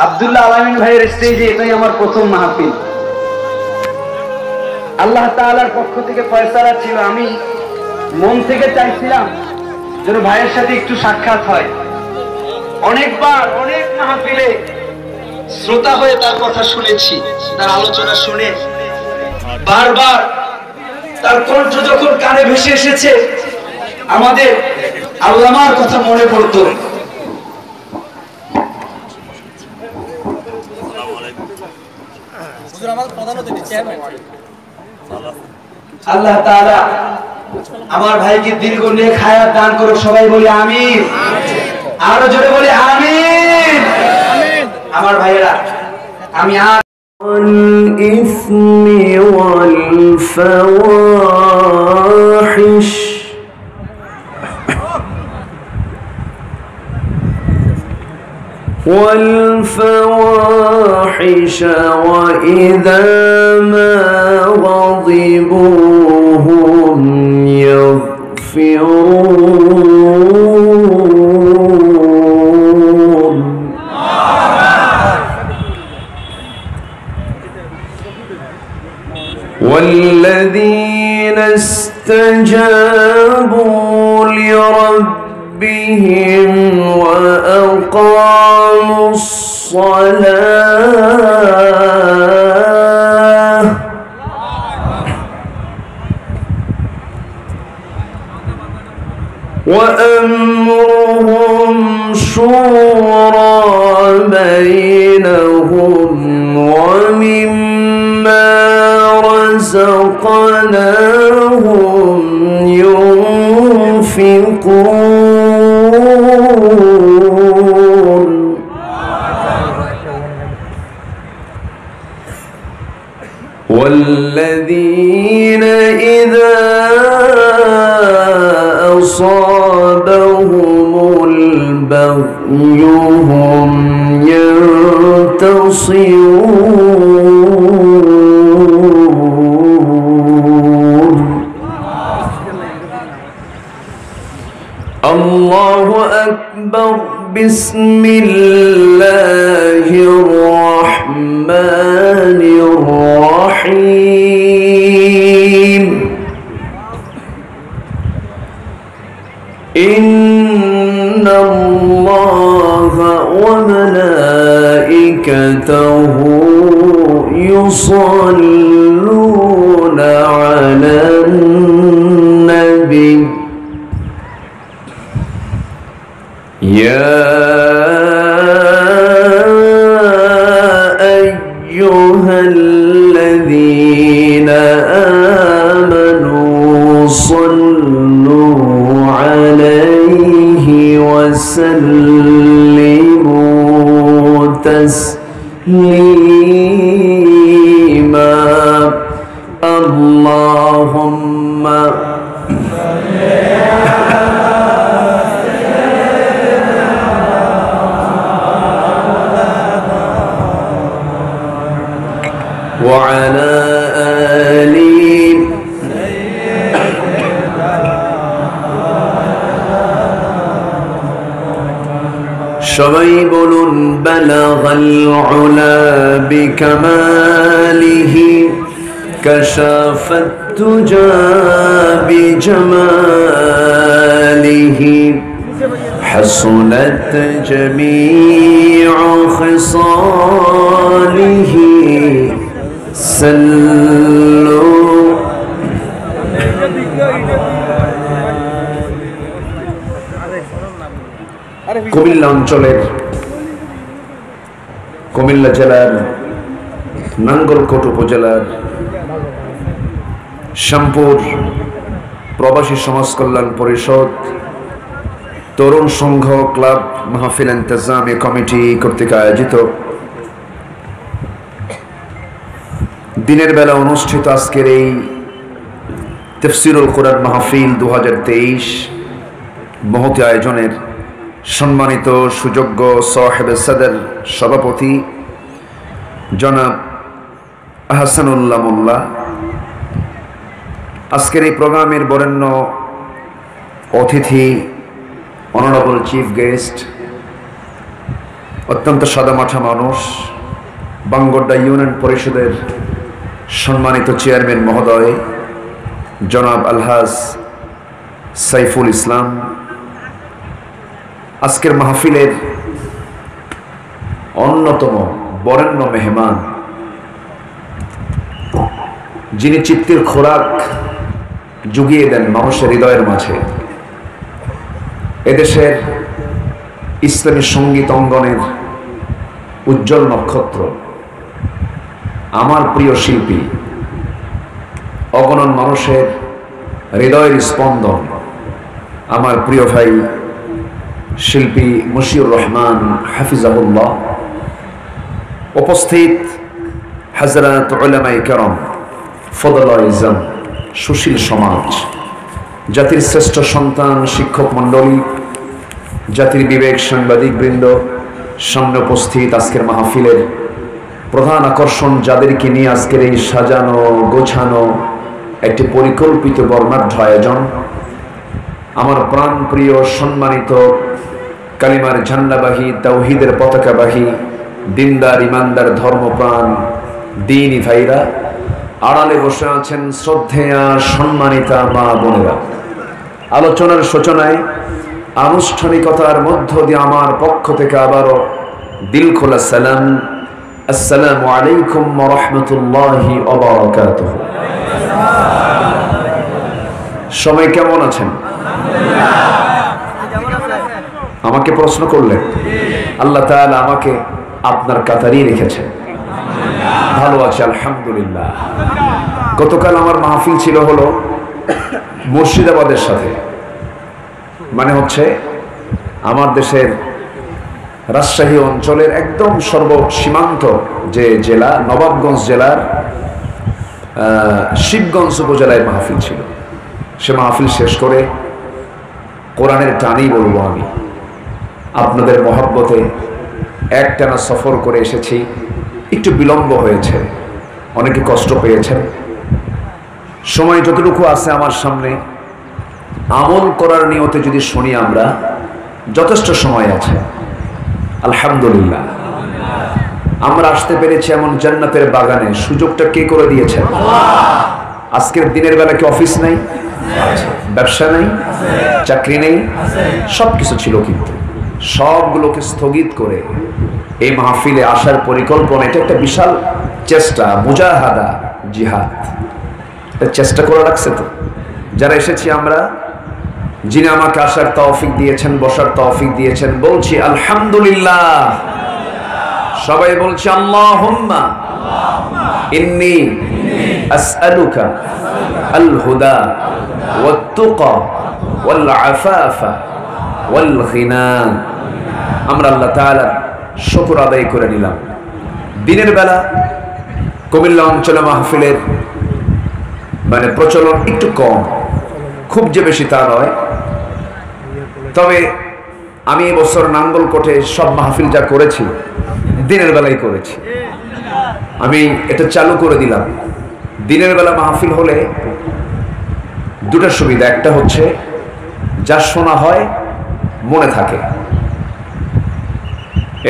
আব্দুল্লাহ আলামিন ভাইয়ের স্টেজে এটাই আমার প্রথম মাহফিল। আল্লাহ তাআলার পক্ষ থেকে ফয়সালা ছিল, আমি মন থেকে চাইছিলাম যেন ভাইয়ের সাথে একটু সাক্ষাৎ হয়। অনেকবার অনেক মাহফিলে শ্রোতা হয়ে তার কথা শুনেছি, তার আলোচনা শুনে বারবার তার কণ্ঠ যখন কানে ভেসে এসেছে আমাদের আল্লামার কথা মনে পড়তো। আল্লাহ তাআলা আমার ভাইকে দীর্ঘ নেক হায়াত দান করুক, সবাই বলি আমিন। আরো জোরে বলি আমিন। আমার ভাইয়েরা, আমি الإثم والفواحش وإذا ما غضبوا هم يغفرون والذين استجابوا لربهم وأقاموا الصلاة وأمرهم شورى بينهم ومما رزقناهم ينفقون والذين إذا أصابهم البغي هم ينتصرون الله أكبر بسم الله الرحمن الرحيم إن الله وملائكته يصلون على النبي يا أيها الذين آمنوا صلوا عليه وسلموا تسليما اللهم وعلى آله সবাই বলুন বালাগাল উলা বিকামালিহি কাশাফাত তুজা বিজামালিহি حسنت جميع خصاله صلوا কুমিল্লা অঞ্চলের কুমিল্লা জেলার নাঙ্গলকোট উপজেলার শ্যামপুর প্রবাসী সমাজ কল্যাণ পরিষদ তরুণ সংঘ ক্লাব মাহফিল ইন্তজামি কমিটি কর্তৃক আয়োজিত দিনের বেলা অনুষ্ঠিত আজকের এই তাফসীরুল কুরআন মাহফিল 2023 মহতি আয়োজনের সম্মানিত সুযোগ্য সাহেব সদর সভাপতি জনাব আহসানুল্লাহ মোল্লা, আজকের এই প্রোগ্রামের বরেণ্য অতিথি অনারেবল চিফ গেস্ট অত্যন্ত সাদামাঠা মানুষ, বাঙ্গড্ডা ইউনিয়ন পরিষদের সম্মানিত চেয়ারম্যান মহোদয় জনাব আলহাজ সাইফুল ইসলাম, আজকের মাহফিলের অন্যতম বরেণ্য মেহমান, যিনি চিত্তের খোরাক জুগিয়ে দেন মানুষের হৃদয়ের মাঝে, এদেশের ইসলামী সঙ্গীত অঙ্গনের উজ্জ্বল নক্ষত্র, আমার প্রিয় শিল্পী, অগণন মানুষের হৃদয়ের স্পন্দন, আমার প্রিয় ভাই শিল্পী মশিউর রহমান হাফিজাহুল্লাহ, উপস্থিত হযরত উলামায়ে কেরাম, ফদলায়ে ইজম, সুশীল সমাজ, জাতির শ্রেষ্ঠ সন্তান, শিক্ষক মণ্ডলী, জাতির বিবেক, সাংবাদিক বৃন্দ, সামনে উপস্থিত আজকের মাহফিলের প্রধান আকর্ষণ, যাদেরকে নিয়ে আজকের এই সাজানো গোছানো একটি পরিকল্পিত বর্ণাঢ্য আয়োজন, আমার প্রাণ প্রিয় সম্মানিত কালিমার ঝান্ডাবাহী, তাওহীদের পতাকাবাহী, দিনদার ইমানদার ধর্মপ্রাণ দ্বীনি ভাইরা, আড়ালে বসে আছেন শ্রদ্ধেয়া সম্মানিতা মা বোনেরা, আলোচনার সূচনায় আনুষ্ঠানিকতার মধ্য দিয়ে আমার পক্ষ থেকে আবারও দিল খোলা সালাম, আসসালামু আলাইকুম ওয়া রাহমাতুল্লাহি ওয়া বারাকাতুহু। সবাই কেমন আছেন? আমাকে প্রশ্ন করলেন, আল্লাহ তাআলা আমাকে আপনার কাতারেই রেখেছেন। ভালো আছে আলহামদুলিল্লাহ। গতকাল আমার মাহফিল ছিল হলো মুর্শিদাবাদের সাথে, মানে হচ্ছে আমার দেশের রাজশাহী অঞ্চলের একদম সর্বসীমান্ত যে জেলা, নবাবগঞ্জ জেলার শিবগঞ্জ উপজেলায় মাহফিল ছিল। সে মাহফিল শেষ করে কোরআনের টানেই বলবো, আমি আপনাদের মহব্বতে একটানা সফর করে এসেছি, একটু বিলম্ব হয়েছে, অনেকে কষ্ট পেয়েছেন। সময় যতটুকু আছে আমার সামনে, আমল করার নিয়তে যদি শুনি আমরা, যথেষ্ট সময় আছে আলহামদুলিল্লাহ। আমরা আসতে পেরেছি এমন জান্নাতের বাগানে, সুযোগটা কে করে দিয়েছেন? আজকের দিনের বেলা কি অফিস নেই, ব্যবসা নেই, চাকরি নেই, সবকিছু ছিল, কিন্তু সবগুলোকে স্থগিত করে এই মাহফিলে আসার পরিকল্পনা, এটা একটা বিশাল চেষ্টা, মুজাহাদা, জিহাদ, চেষ্টা করে রাখছে তো যারা এসেছি আমরা, যিনি আমাকে আসার তৌফিক দিয়েছেন, বসার তৌফিক দিয়েছেন, বলছি আলহামদুলিল্লাহ। সবাই বলছি আল্লাহুম্মা ইন্নী আসআলুকা আল হুদা ওয়াত তুকা ওয়াল আফাফা ওয়াল গিনা। আমরা আল্লাহ তাআলার শুকর আদায় করে নিলাম। দিনের বেলা কুমিল্লা অঞ্চলে মাহফিলের মানে প্রচলন একটু কম, খুব যে বেশি তা নয়। তবে আমি এবছর নাঙ্গলকোটে সব মাহফিল যা করেছি দিনের বেলায় করেছি। আমি এটা চালু করে দিলাম, দিনের বেলা মাহফিল হলে দুটো সুবিধা, একটা হচ্ছে যা শোনা হয় মনে থাকে,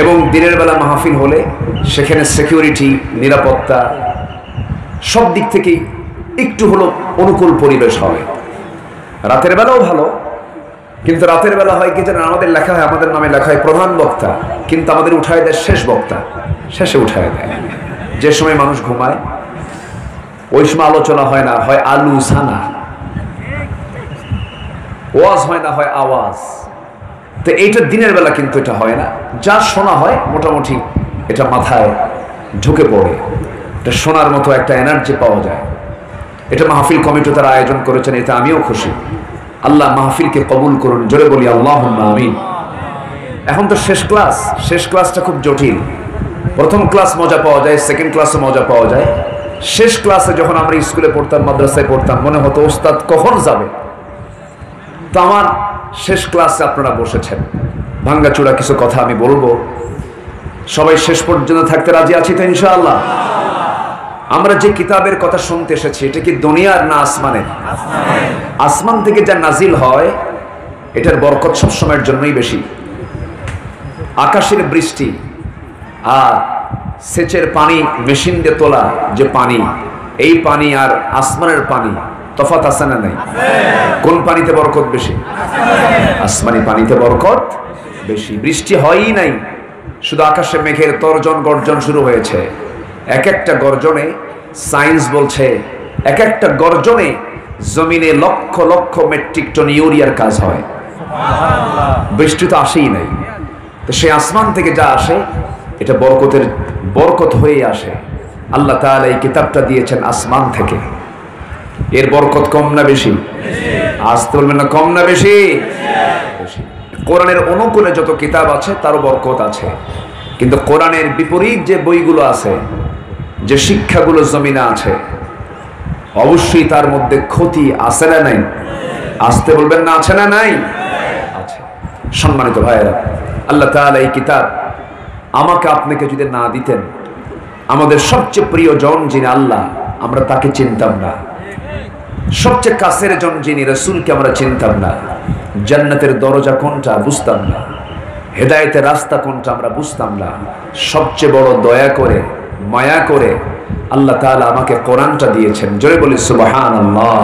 এবং দিনের বেলা মাহফিল হলে সেখানে সিকিউরিটি, নিরাপত্তা সব দিক থেকেই একটু হলো অনুকূল পরিবেশ হবে। রাতের বেলাও ভালো, কিন্তু রাতের বেলা হয় কি জানেন, আমাদের লেখা হয়, আমাদের নামে লেখা হয় প্রধান বক্তা, কিন্তু আমাদের উঠায় দেয় শেষ বক্তা, শেষে উঠায় দেয়। যে সময় মানুষ ঘুমায় ওই সময় আলোচনা হয় না, হয় আলু সানা, ওয়াজ হয় না, হয় আওয়াজ। তো এইটা দিনের বেলা কিন্তু এটা হয় না, যা শোনা হয় মোটামুটি এটা মাথায় ঢুকে পড়ে, এটা শোনার মতো একটা এনার্জি পাওয়া যায়। এটা মাহফিল কমিটি তারা আয়োজন করেছেন, এতে আমিও খুশি। আল্লাহ মাহফিলকে কবুল করুন, জোরে বলি আল্লাহুম্মা আমিন। এখন তো শেষ ক্লাস, শেষ ক্লাসটা খুব জটিল। প্রথম ক্লাস মজা পাওয়া যায়, সেকেন্ড ক্লাসে মজা পাওয়া যায়। শেষ ক্লাসে যখন আমরা স্কুলে পড়তাম, মাদ্রাসায় পড়তাম, মনে হতো ওস্তাদ কখন যাবে। তো আমার শেষ ক্লাসে আপনারা বসেছেন, ভাঙ্গাচোরা কিছু কথা আমি বলবো, সবাই শেষ পর্যন্ত থাকতে রাজি আছি তো ইনশাআল্লাহ? আমরা যে কিতাবের কথা শুনতে এসেছি, এটা কি দুনিয়ার না আসমানের? আসমান থেকে যা নাজিল হয় এটার বরকত সব সময়ের জন্যই বেশি। আকাশের বৃষ্টি আর সেচের পানি মেশিন দিয়ে তোলা যে পানি, এই পানি আর আসমানের পানি তফাৎ আছে না নাই? কোন পানিতে বরকত বেশি? আসমানি পানিতে বরকত বেশি। বৃষ্টি হয়ই নাই, শুধু আকাশে মেঘের তর্জন গর্জন শুরু হয়েছে। এক একটা গর্জনে সায়েন্স বলছে, এক একটা গর্জনে জমিনে লক্ষ লক্ষ মেট্রিক টন ইউরিয়ার কাজ হয়। বৃষ্টি তো আসেই নাই, তো সে আসমান থেকে যা আসে এটা বরকত হয়ে আসে। আল্লাহ তাআলা এই কিতাবটা দিয়েছেন আসমান থেকে, এর বরকত কম না বেশি? আসতে বলবেন না, কম না বেশি? বেশি। কোরআনের অনুকূলে যত কিতাব আছে তারও বরকত আছে, কিন্তু কোরআনের বিপরীত যে বইগুলো আছে, যে শিক্ষাগুলো জমিনে আছে, অবশ্যই তার মধ্যে ক্ষতি আছে না নাই? আসতে বলবেন না, আছে না নাই? আছে। সম্মানিত ভাইয়েরা, আল্লাহ তাআলা এই কিতাব আমাকে আপনাকে যদি না দিতেন, আমাদের সবচেয়ে প্রিয়জন যিনি আল্লাহ, আমরা তাকে চিনতাম না। সবচেয়ে কাছের জন যিনি রাসূলকে আমরা চিনতাম না। জান্নাতের দরজা কোনটা বুঝতাম না, হেদায়েতের রাস্তা কোনটা আমরা বুঝতাম না। সবচেয়ে বড় দয়া করে, মায়া করে আল্লাহ তাআলা আমাকে কোরআনটা দিয়েছেন। জোরে বলি সুবহানাল্লাহ।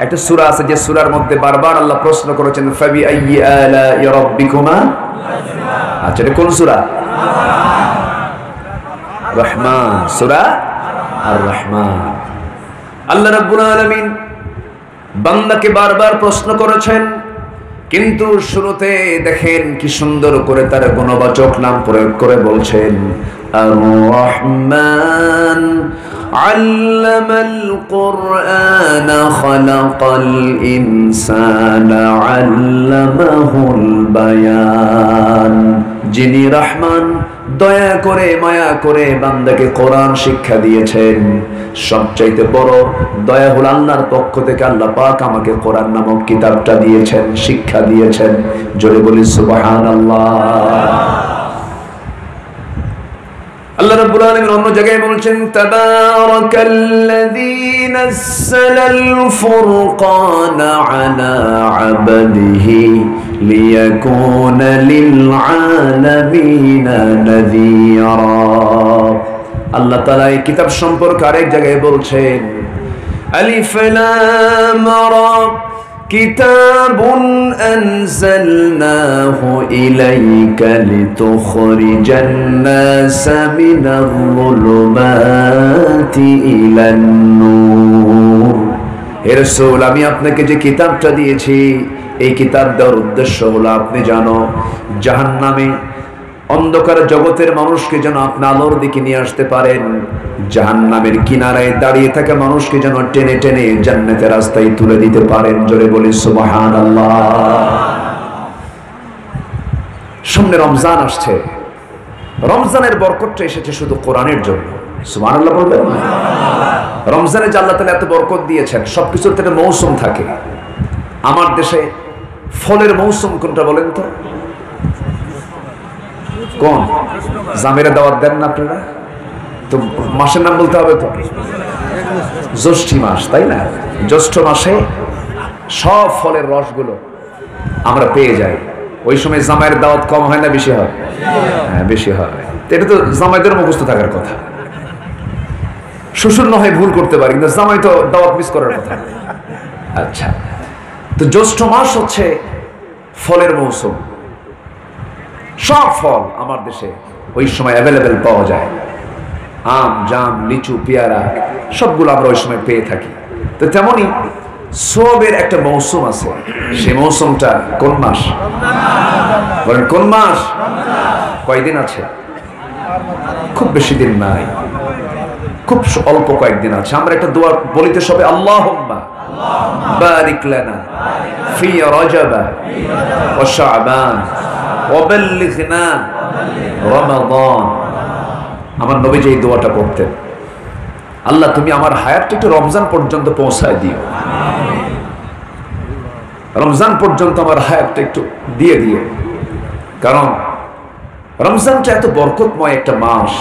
একটা সূরা আছে যে সূরার মধ্যে বারবার আল্লাহ প্রশ্ন করেছেন, ফাবি আইয়ি আলা'i রাব্বিকুমা। আচ্ছা, এটা কোন সূরা? রহমান, সূরা আর রহমান। আল্লাহ রাব্বুল আলামিন বান্দাকে বারবার প্রশ্ন করেছেন, কিন্তু শুরুতে দেখেন কি সুন্দর করে তার গুণবাচক নাম প্রয়োগ করে বলছেন, আর রহমান আল্লামাল কুরআন খালাকাল ইনসানা আল্লামাহুল বায়ান। যিনি রহমান, দয়া করে মায়া করে বান্দাকে কোরআন শিক্ষা দিয়েছেন। সবচাইতে বড় দয়া হল আল্লাহর পক্ষ থেকে আল্লাহ পাক আমাকে কোরআন নামক কিতাবটা দিয়েছেন, শিক্ষা দিয়েছেন। জোরে বলি সুবহানাল্লাহ। আল্লাহ রাব্বুল আলামিন অন্য জায়গায় বলছেন, তাবারাকাল্লাযী নাযালাল ফুরকানা আলা আবদিহি লিয়াকুনা লিল আলামিনা নাযীরা। আল্লাহ তাআলা এই কিতাব সম্পর্কে আরেক জায়গায় বলছেন, আলিফ লাম রা কিতাবুন আনজালনাহু ইলাইকা লিতুখরিজান নাসা মিনার যুলুমাতি ইলান নূর। হে রাসূল, আমি আপনাকে যে কিতাবটা দিয়েছি, এই কিতাব দেওয়ার উদ্দেশ্য হলো আপনি জানো জাহান্নামে অন্ধকার জগতের মানুষকে যেন আপনি আলোর দিকে নিয়ে আসতে পারেন, জাহান্নামের কিনারায় দাঁড়িয়ে থাকা মানুষকে যেন টেনে টেনে জান্নাতের রাস্তায় তুলে দিতে পারেন। জোরে বলি সুবহানাল্লাহ। সামনে রমজান আসছে, রমজানের বরকতটা এসেছে শুধু কোরআনের জন্য। সুবহানাল্লাহ বলবেন। রমজানে যে আল্লাহ তাআলা এত বরকত দিয়েছেন, সবকিছুর একটা মৌসুম থাকে। আমার দেশে ফলের মৌসুম কোনটা বলেন তো? কোন? জামেরা দাওয়াত দেন না আপনারা তো? মাসের নাম বলতে হবে তো। জ্যৈষ্ঠ মাস, তাই না? জ্যৈষ্ঠ মাসে সব ফলের রসগুলো আমরা পেয়ে যাই। ওই সময় জামাইয়ের দাওয়াত কম হয় না বেশি হয়? হ্যাঁ, বেশি হয়। এটা তো জামাইদের মুখস্থ থাকার কথা। শ্বশুর না হয় ভুল করতে পারে, কিন্তু জামাই তো দাওয়াত মিস করার কথা। আচ্ছা, তো জ্যৈষ্ঠ মাস হচ্ছে ফলের মৌসুম। সব ফল আমার দেশে ওই সময় অ্যাভেলেবেল পাওয়া যায়। আম, জাম, লিচু, পেয়ারা সবগুলো আমরা ওই সময় পেয়ে থাকি। তো তেমনি সবের একটা মৌসুম আছে। সেই মৌসুমটা কোন মাস বলেন? কোন মাস? কয়দিন আছে? খুব বেশি দিন নাই, খুব অল্প কয়েকদিন আছে। আমরা একটা দোয়া বলিতে সবে, আল্লাহুম্মা বারিক লানা ফি রজব ওয়া শাবান ওয়া বাল্লিগনা রমাদান। আমার নবী যে এই দোয়াটা পড়তেন, আল্লাহ তুমি আমার হায়াতটা একটু রমজান পর্যন্ত পৌঁছায় দিও, রমজান পর্যন্ত আমার হায়াতটা একটু দিয়ে দিও। কারণ রমজানটা এত বরকতময় একটা মাস,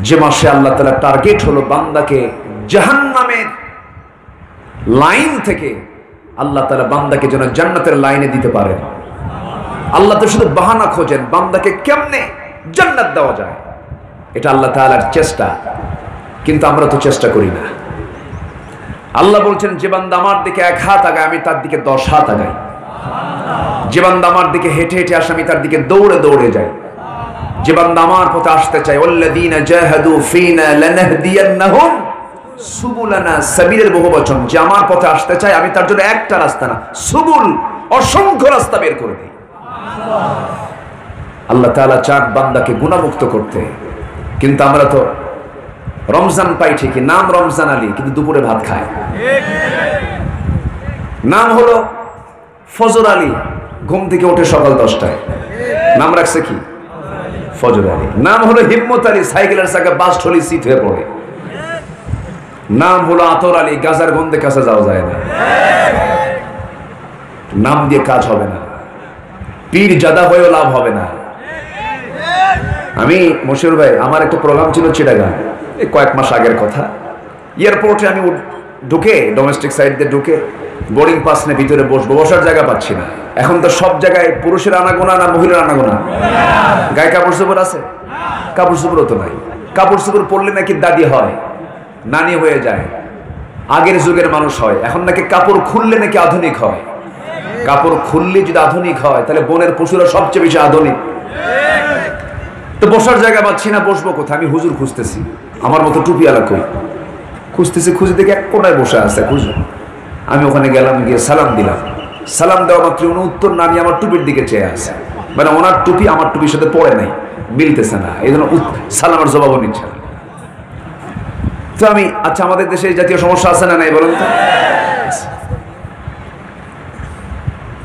যে মাসে আল্লাহ তাআলা টার্গেট হলো বান্দাকে জাহান্নামের লাইন থেকে আল্লাহ তাআলা বান্দাকে যেন জান্নাতের লাইনে দিতে পারেন। আল্লাহ তো শুধু বাহানা খোঁজেন বান্দাকে কেমনে জান্নাত দেওয়া যায়, এটা আল্লাহ তাআলার চেষ্টা, কিন্তু আমরা তো চেষ্টা করি না। আল্লাহ বলছেন যে বান্দা আমার দিকে 1 হাত আগায় আমি তার দিকে 10 হাত আগাই, যে বান্দা আমার দিকে হেঁটে হেঁটে আসে আমি তার দিকে দৌড়ে দৌড়ে যাই, যে বান্দা আমার পথে আসতে চায় ওয়াল্লাযীনা জাহাদু ফীনা লানাহদিয়ান্নাহুম সুবুলানা, সাবিলের বহুবচন, যে আমার পথে আসতে চায় আমি তার জন্য একটা রাস্তা না সুবুল অসংখ্য রাস্তা বের করে দিই। আল্লাহ তাআলা চান বান্দাকে গুনাহমুক্ত করতে, কিন্তু আমরা তো রমজান পাই ঠিকই, নাম রমজান আলী, কিন্তু দুপুরে ভাত খায়। নাম হলো ফজর আলী, ঘুম থেকে ওঠে সকাল 10টায়, নাম রাখছে কি ফজর আলী। নাম হলো হিম্মত আলী, সাইকেলের চাকা বাস ঠলি সিট হয়ে পড়ে। নাম হলো আতর আলী, গাজার গন্ধে কাছে যাওয়া যায় না। নাম দিয়ে কাজ হবে না, পীর জাদা হয়েও লাভ হবে না। আমি মশিউর ভাই, আমার একটা প্রোগ্রাম ছিল চিটাগাং, এই কয়েক মাস আগের কথা। এয়ারপোর্টে আমি ঢুকে, ডোমেস্টিক সাইড দিয়ে ঢুকে বোর্ডিং পাস নিয়ে ভিতরে বসবো, বসার জায়গা পাচ্ছি না। এখন তো সব জায়গায় পুরুষের আনাগোনা না মহিলার আনাগোনা, গায়ে কাপড় চোপড় আছে, কাপড় চোপড়ও তো নাই। কাপড় চোপড় পরলে নাকি দাদি হয়, নানি হয়ে যায়, আগের যুগের মানুষ হয়। এখন নাকি কাপড় খুললে নাকি আধুনিক হয়। কাপড় খুললে যদি আধুনিক হয় তাহলে বনের পশুরা সবচেয়ে বেশি আধুনিক। তো বসার জায়গা পাচ্ছি না, বসবো কোথায়? আমি হুজুর খুঁজতেছি, আমার মতো টুপিওয়ালা কই, খুঁজতেছি, খুঁজে দেখে এক কোনায় বসে আছে হুজুর। আমি ওখানে গেলাম, গিয়ে সালাম দিলাম। সালাম দেওয়া মাত্র উনি উত্তর না নিয়ে আমার টুপির দিকে চেয়ে আছে, মানে ওনার টুপি আমার টুপির সাথে পড়ে নাই, মিলতেছে না, এই জন্য সালামের জবাবও নিচ্ছে না। তো আমি, আচ্ছা আমাদের দেশে এই জাতীয় সমস্যা আছে না নাই বলুন তো?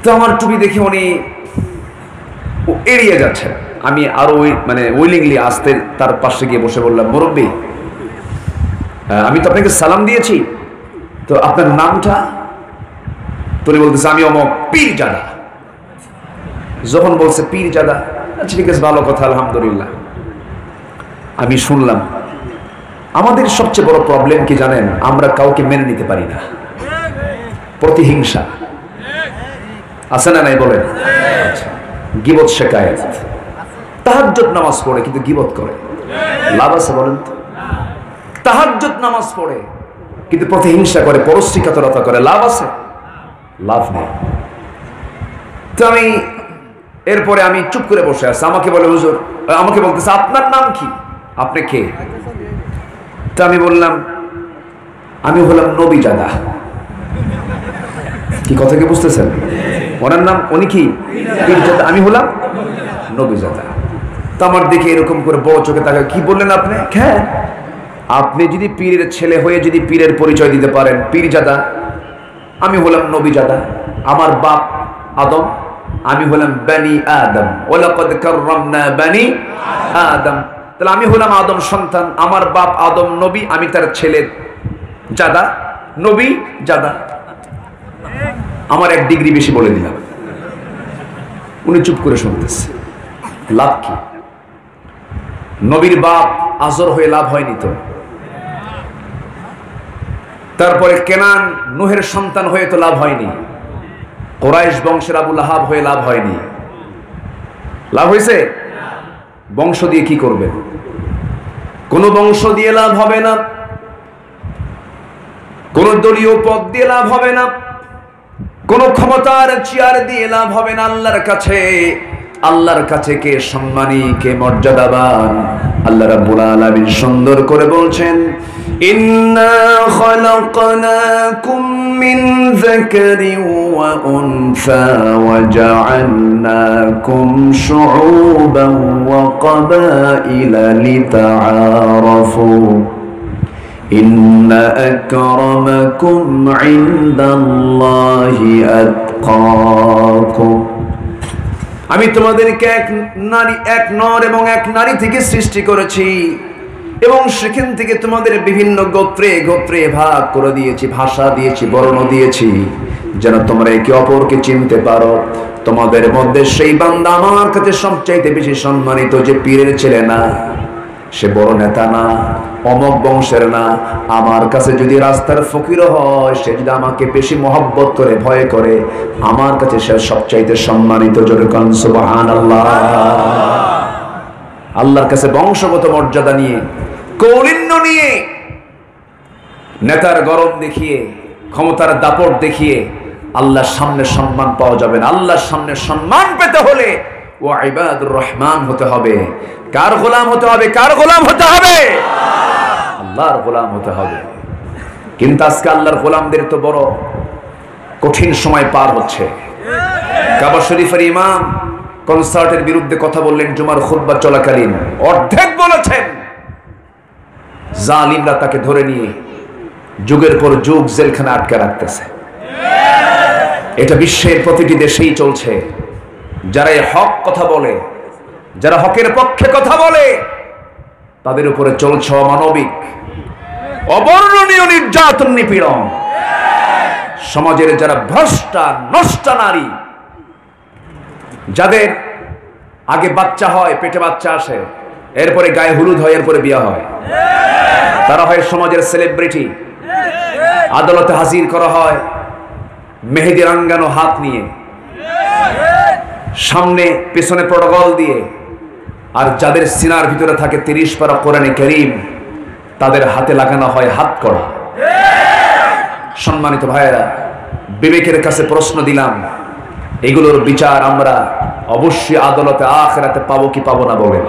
তো আমার টুপি দেখে উনি এড়িয়ে যাচ্ছেন। আমি আরো মানে উইলিংলি আসতে তার পাশে গিয়ে বসে বললাম, মুরব্বী আমি তো আপনাকে সালাম দিয়েছি, তো আপনার নামটা? তুমি বলতেছে আমি অমক পীরজাদা। যখন বলছে পীরজাদা, আচ্ছা ঠিক আছে, ভালো কথা, আলহামদুলিল্লাহ। আমি শুনলাম আমাদের সবচেয়ে বড় প্রবলেম কি জানেন? আমরা কাউকে মেনে নিতে পারি না, প্রতিহিংসা আছে না নাই বলেন? আচ্ছা, গীবত শেখায়েত, তাহাজ্জুদ নামাজ পড়ে কিন্তু গীবত করে, লাভ আছে বলেন তো? তাহাজ্জুদ নামাজ পড়ে কিন্তু প্রতিহিংসা করে, পরশ্রীকাতরতা করে, লাভ আছে? লাভ নেই। তো আমি এরপরে আমি চুপ করে বসে আছি। আমাকে বলে হুজুর, আমাকে বলতেছে আপনার নাম কি, আপনি কে? তো আমি বললাম আমি হলাম নবীজাদা। কি কথা কি বুঝতেছেন? ওনার নাম, উনি কি পীরজাদা, আমি হলাম নবীজাদা। তো আমার দিকে এরকম করে বড় চোখে তাকায়, কি বললেন আপনি? হ্যাঁ, আপনি যদি পীরের ছেলে হয়ে যদি পীরের পরিচয় দিতে পারেন, পীরজাদা, আমি হলাম নবীজাদা। আমার বাপ আদম, আমি হলাম বানি আদম, ওয়ালাকাদ কাররামনা বানি আদম। তাহলে আমি হলাম আদম সন্তান, আমার বাপ আদম নবী, আমি তার ছেলে জাদা, নবী জাদা। আমার 1 ডিগ্রি বেশি বলে দিলাম। উনি চুপ করে শুনতেছে। লাভ কি? নবীর বাপ আজর হয়ে লাভ হয়নি তো। তারপরে কেনান নূহের সন্তান হয়ে তো লাভ হয়নি। কুরাইশ বংশের আবু লাহাব হয়ে লাভ হয়নি। লাভ হয়েছে? বংশ দিয়ে কি করবে? কোন বংশ দিয়ে লাভ হবে না, কোন দলীয় পদ দিয়ে লাভ হবে না, কোন ক্ষমতার চেয়ার দিয়ে লাভ হবে না। আল্লাহর কাছে কে সম্মানী, কে মর্যাদাবান? আল্লাহ রাব্বুল আলামিন সুন্দর করে বলছেন, ইন্না খালাকনাকুম মিন যাকারিন ওয়া উনসা ওয়া জাআলনাকুম শুউবান ওয়া ক্বাবাইলা লিতাআরাফু ইন্না আকরামাকুম ইনদাল্লাহি আতকাকুম। আমি তোমাদেরকে এক নর এবং এক নারী থেকে সৃষ্টি করেছি এবং সেখান থেকে তোমাদের বিভিন্ন গোত্রে গোত্রে ভাগ করে দিয়েছি, ভাষা দিয়েছি, বর্ণ দিয়েছি, যেন তোমরা একে অপরকে চিনতে পারো। তোমাদের মধ্যে সেই বান্দা আমার কাছে সবচাইতে বেশি সম্মানিত যে পীরের ছেলে না, সে বড় নেতা না, অমক বংশের না, আমার কাছে যদি রাস্তার ফকির হয়, সে যদি আমাকে বেশি মহব্বত করে, ভয় করে, আমার কাছে সে সবচাইতে সম্মানিত। জোরে কোন সুবহানাল্লাহ। আল্লাহর কাছে বংশগত মর্যাদা নিয়ে, কৌলিন্য নিয়ে, নেতার গরম দেখিয়ে, ক্ষমতার দাপট দেখিয়ে আল্লাহর সামনে সম্মান পাওয়া যাবে না। আল্লাহর সামনে সম্মান পেতে হলে ও ইবাদুর রহমান হতে হবে। কার গোলাম হতে হবে? কার গোলাম হতে হবে? আল্লাহর গোলাম হতে হবে। কিন্তু আজকে আল্লাহর গোলামদের তো বড় কঠিন সময় পার হচ্ছে। কাবা শরীফের ইমাম কনসার্টের বিরুদ্ধে কথা বললেন জুমার খুতবা চলাকালীন, অর্ধেক বলেছেন, জালিমরা তাকে ধরে নিয়ে যুগের পর যুগ জেলখানে আটকে রাখতেছে। এটা বিশ্বের প্রতিটি দেশেই চলছে। যারা এই হক কথা বলে, যারা হকের পক্ষে কথা বলে, তাদের উপরে চলছে অমানবিক, অবর্ণনীয় নির্যাতন, নিপীড়ন। সমাজের যারা ভ্রষ্টা, নষ্টা নারী, যাদের আগে বাচ্চা হয়, পেটে বাচ্চা আসে, এরপরে গায়ে হলুদ হয়, এরপরে বিয়ে হয়, তারা হয় সমাজের সেলিব্রিটি। আদালতে হাজির করা হয় মেহেদি রাঙ্গানো হাত নিয়ে, সামনে পেছনে প্রটোকল দিয়ে, আর যাদের সিনার ভিতরে থাকে 30 পারা কোরআনে কারীম, তাদের হাতে লাগানো হয় হাত কড়া। সম্মানিত ভাইয়েরা, বিবেকের কাছে প্রশ্ন দিলাম, এগুলোর বিচার আমরা অবশ্যই আদালতে আখিরাতে পাবো কি পাবো না? বলেন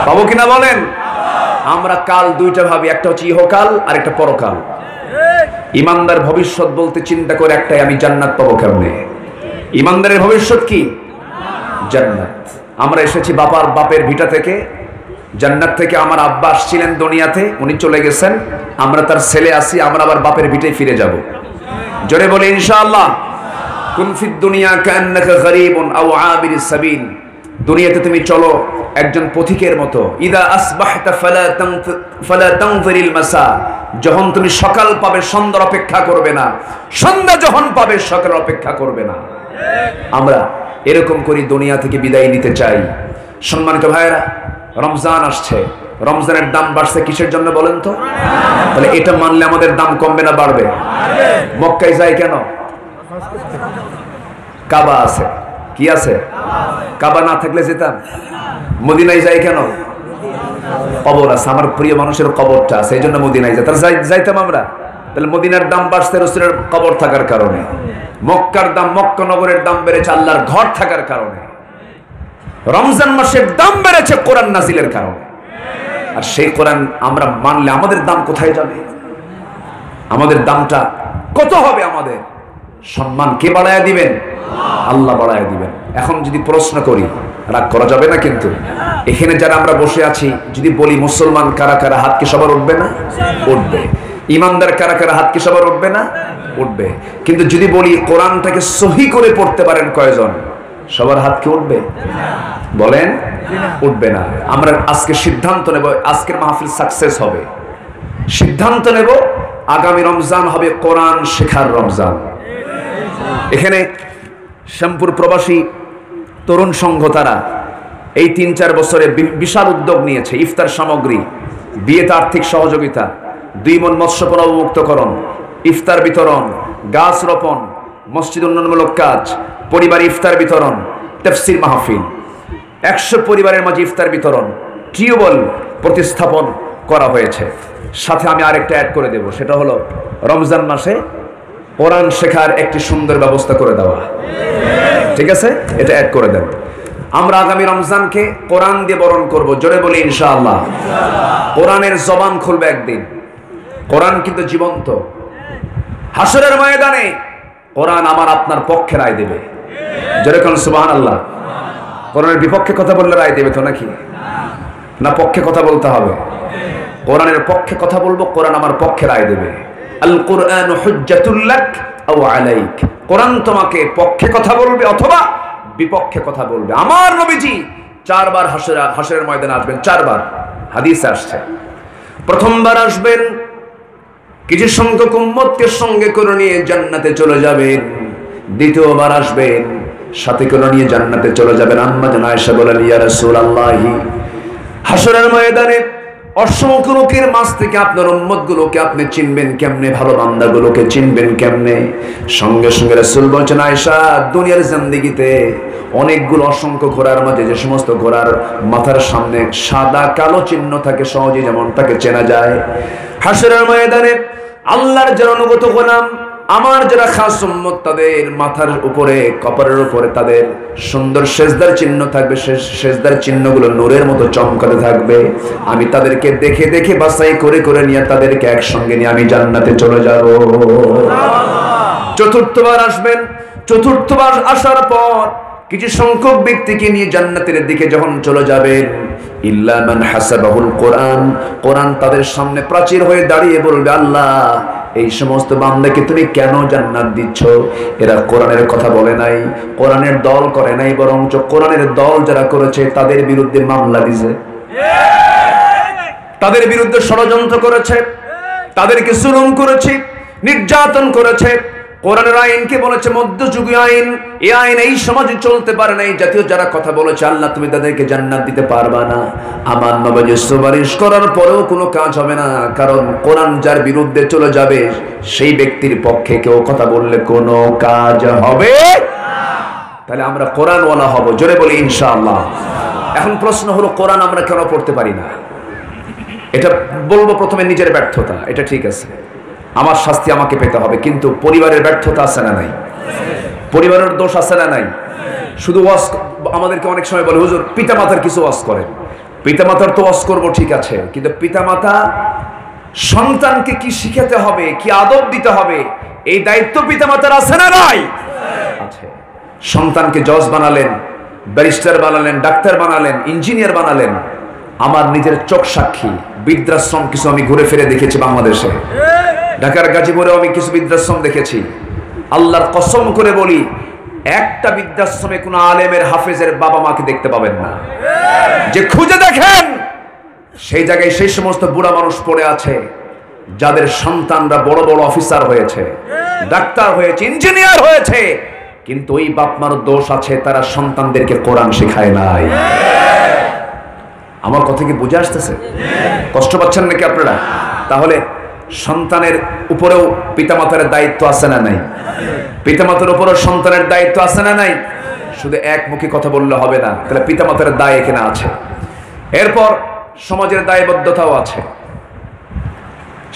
পাবো কিনা বলেন? আমরা কাল দুইটা ভাবি, একটা হচ্ছে ইহকাল আর একটা পরকাল। ইমানদার ভবিষ্যৎ বলতে চিন্তা করে একটাই, আমি জান্নাত পাবো কেমনে? ইমানদারের ভবিষ্যৎ কি? জান্নাত। আমরা এসেছি বাপের ভিটা থেকে, জান্নাত থেকে। আমার আব্বা আসছিলেন দুনিয়াতে, উনি চলে গেছেন, আমরা তার ছেলে আছি, আমরা আবার বাপের ভিটায় ফিরে যাব। জোরে বলে ইনশাআল্লাহ। কুন ফিদ দুনিয়া কান্নাকা গরীবুন আও আবিরিস সাবিল। দুনিয়াতে তুমি চলো একজন পথিকের মতো। ইদা আসবাহতা ফালা তানফিরিল মাসা। যখন তুমি সকাল পাবে সন্ধ্যার অপেক্ষা করবে না, সন্ধ্যা যখন পাবে সকাল অপেক্ষা করবে না। আমরা এরকম করি দুনিয়া থেকে বিদায় নিতে চাই। সম্মানিত ভাইয়েরা, রমজান আসছে, রমজানের দাম বাড়ছে কিসের জন্য বলেন তো? তাহলে এটা মানলে আমাদের দাম কমবে না বাড়বে? মক্কায় যাই কেন? কাবা আছে। কি আছে? কাবা না থাকলে যেতাম। মদিনায় যাই কেন? কবর আছে, আমার প্রিয় মানুষের কবরটা আছে, এই জন্য মদিনায় যাই। তাহলে যাইতাম আমরা। তাহলে মদিনার দাম বাড়ছে রাসূলের কবর থাকার কারণে। মক্কার দাম, মক্কা নগরের দাম বেড়েছে আল্লাহর ঘর থাকার কারণে। রমজান মাসের দাম বেড়েছে কোরআন নাজিলের কারণে। আর সেই কোরআন আমরা মানলে আমাদের দাম কোথায় যাবে? আমাদের দামটা কত হবে? আমাদের সম্মান কে বাড়ায় দিবেন? আল্লাহ বাড়ায় দিবেন। এখন যদি প্রশ্ন করি, রাগ করা যাবে না কিন্তু, এখানে যারা আমরা বসে আছি, যদি বলি মুসলমান কারা কারা, হাত কি সবার উঠবে না? উঠবে। ইমানদার কারা কারা, হাত কি সবার উঠবে না? উঠবে। কিন্তু যদি বলি কোরআনটাকে সহি করে পড়তে পারেন কয়জন, সবার হাত কি উঠবে? বলেন উঠবে না। আমরা আজকে সিদ্ধান্ত নেব, আজকের মাহফিল সাকসেস হবে। সিদ্ধান্ত নেব আগামী রমজান হবে কোরআন শেখার রমজান। এখানে শ্যামপুর প্রবাসী তরুণ সংঘ তারা এই ৩-৪ বছরে বিশাল উদ্যোগ নিয়েছে। ইফতার সামগ্রী, বিয়েতে আর্থিক সহযোগিতা, 2 মণ মৎস্যপণ অবমুক্তকরণ, ইফতার বিতরণ, গাছ রোপণ, মসজিদ উন্নয়নমূলক কাজ, পরিবার ইফতার বিতরণ, তাফসীর মাহফিল, 100 পরিবারের মাঝে ইফতার বিতরণ, টিউবওয়েল প্রতিস্থাপন করা হয়েছে। সাথে আমি আরেকটা অ্যাড করে দেব, সেটা হলো রমজান মাসে কোরআন শেখার একটি সুন্দর ব্যবস্থা করে দেওয়া। ঠিক আছে, এটা অ্যাড করে দেন। আমরা আগামী রমজানকে কোরআন দিয়ে বরণ করব। জোরে বলি ইনশাআল্লাহ। কোরআনের জবান খুলবে একদিন। কোরআন কিন্তু জীবন্ত। হাসরের ময়দানে কোরআন আমার আপনার পক্ষে রায় দেবে। জোরে কোন সুবহানাল্লাহ। কোরআনের বিপক্ষে কথা বললে রায় দেবে তো নাকি? না, পক্ষে কথা বলতে হবে। কোরআনের পক্ষে কথা বলবো, কোরআন আমার পক্ষে রায় দেবে। আল কুরআন হুজ্জাতুল লাক আও আলাইক। কোরআন তোমাকে পক্ষে কথা বলবে অথবা বিপক্ষে কথা বলবে। আমার নবীজি 4 বার হাসরের ময়দানে আসবেন। 4 বার হাদিসে আসছে। প্রথমবার আসবেন, কিছু সংখ্যক উম্মতকে সঙ্গে করে নিয়ে জান্নাতে চলে যাবেন। দ্বিতীয়বার আসবেন, সাথে করে নিয়ে জান্নাতে চলে যাবেন। আম্মা জান আয়েশা বলেন, ইয়া রাসূলুল্লাহ, হাসরের ময়দানে অসংখ্য লোকের মাঝ থেকে আপনার উম্মতগুলোকে আপনি চিনবেন কেমনে, ভালো বান্দাগুলোকে চিনবেন কেমনে? সঙ্গে সঙ্গে রাসূল বলছেন, আয়েশা, দুনিয়ার জিন্দেগিতে অনেকগুলো অসংখ্য ঘোড়ার মাঝে যে সমস্ত ঘোড়ার মাথার সামনে সাদা কালো চিহ্ন থাকে, সহজে যেমন তাকে চেনা যায়, হাসরের ময়দানে আল্লাহর যারা অনুগত গোলাম, আমার যারা খাস উম্মত, তাদের মাথার উপরে, কপালের উপরে তাদের সুন্দর সেজদার চিহ্ন থাকবে। সেজদার চিহ্নগুলো নূরের মতো চমকাতে থাকবে। আমি তাদেরকে দেখে দেখে বাছাই করে করে নিয়ে তাদেরকে একসঙ্গে নিয়ে আমি জান্নাতে চলে যাব। চতুর্থবার আসবেন। চতুর্থবার আসার পর কিছু সংখ্যক ব্যক্তিকে নিয়ে জান্নাতের দিকে যখন চলে যাবেন, ইল্লা মান হাসাবাহুল কোরআন, কোরআন তাদের সামনে প্রাচীর হয়ে দাঁড়িয়ে বলবে, আল্লাহ, এই সমস্ত বান্দাকে তুমি কেন জান্নাত দিচ্ছ? এরা কোরআনের কথা বলে নাই, কোরআনের দল করে নাই, বরঞ্চ কোরআনের দল যারা করেছে তাদের বিরুদ্ধে মামলা দিয়েছে, তাদের বিরুদ্ধে ষড়যন্ত্র করেছে, তাদেরকে জুলুম করেছে, নির্যাতন করেছে। কোরআনের আইনকে বলেছে মধ্যযুগীয় আইন। এই আইন এই সমাজে চলতে পারে না। এই জাতীয় যারা কথা বলেছে, আল্লাহ তুমি তাদেরকে জান্নাত দিতে পারবা না। আমার নবী সুপারিশ করার পরেও কোনো কাজ হবে না, কারণ কোরআন যার বিরুদ্ধে চলে যাবে সেই ব্যক্তির পক্ষে কেউ কথা বললে কোনো কাজ হবে না। তাহলে আমরা কোরআনওয়ালা হব, জোরে বলি ইনশাআল্লাহ। এখন প্রশ্ন হলো, কোরআন আমরা কেন পড়তে পারি না? এটা বলবো প্রথমে নিজের ব্যর্থতা, এটা ঠিক আছে, আমার শাস্তি আমাকে পেতে হবে, কিন্তু পরিবারের ব্যর্থতা আছে না নাই? পরিবারের দোষ আছে না নাই? শুধু ওয়াজ, আমাদেরকে অনেক সময় বলে, হুজুর পিতামাতার কিছু ওয়াজ করেন। পিতামাতার তো ওয়াজ করবো, ঠিক আছে, কিন্তু পিতামাতা সন্তানকে কি শিখাতে হবে, কি আদব দিতে হবে, এই দায়িত্ব পিতামাতার আছে না নাই? আছে। সন্তানকে জজ বানালেন, ব্যারিস্টার বানালেন, ডাক্তার বানালেন, ইঞ্জিনিয়ার বানালেন। আমার নিজের চোখ সাক্ষী, বৃদ্ধাশ্রম কিছু আমি ঘুরে ফিরে দেখেছি বাংলাদেশে। ঢাকার গাজীপুরে আমি কিছু বৃদ্ধাশ্রম দেখেছি। আল্লাহর কসম করে বলি, একটা বৃদ্ধাশ্রমে কোনো আলেমের, হাফেজের বাবা মাকে দেখতে পাবেন না। যে খুঁজে দেখেন, সেই জায়গায় সেই সমস্ত বুড়া মানুষ পড়ে আছে যাদের সন্তানরা বড় বড় অফিসার হয়েছে, ডাক্তার হয়েছে, ইঞ্জিনিয়ার হয়েছে, কিন্তু ওই বাপ মার দোষ আছে, তারা সন্তানদেরকে কোরআন শেখায় নাই। আমার কথা কি বুঝে আসতেছে? কষ্ট পাচ্ছেন নাকি আপনারা? তাহলে সন্তানের উপরেও পিতামাতার দায়িত্ব আছে না নাই? পিতামাতার উপরেও সন্তানের দায়িত্ব আছে না নাই? শুধু একমুখী কথা বললে হবে না, তাহলে পিতামাতার দায় এখানে আছে। এরপর সমাজের দায়বদ্ধতাও আছে।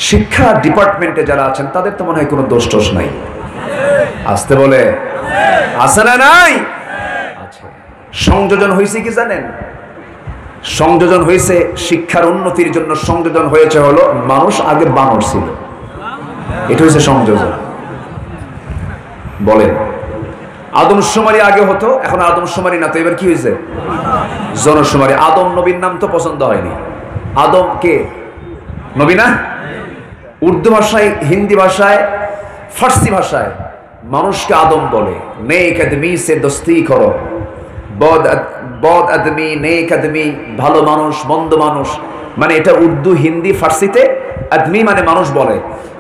শিক্ষা ডিপার্টমেন্টে যারা আছেন তাদের তো মনে হয় কোনো দোষ টোষ নাই। আসতে বলে, আছে না নাই? আছে। সংযোজন হয়েছে কি জানেন? সংযোজন হয়েছে শিক্ষার উন্নতির জন্য। সংযোজন হয়েছে হলো, মানুষ আগে বানর ছিল, এটা হয়েছে সংযোজন। বলেন, আদমশুমারি আগে হতো, এখন আদমশুমারি না তো, এবার কি হয়েছে? জনশুমারি। আদম নবীর নাম তো পছন্দ হয়নি। আদম কে? নবী না? উর্দু ভাষায়, হিন্দি ভাষায়, ফার্সি ভাষায় মানুষকে আদম বলে। নেক আদমি সে দোস্তি করো, বদ আদমি, নেক আদমি, ভালো মানুষ, মন্দ মানুষ, মানে এটা উর্দু, হিন্দি, ফার্সিতে আদমি মানে মানুষ বলে।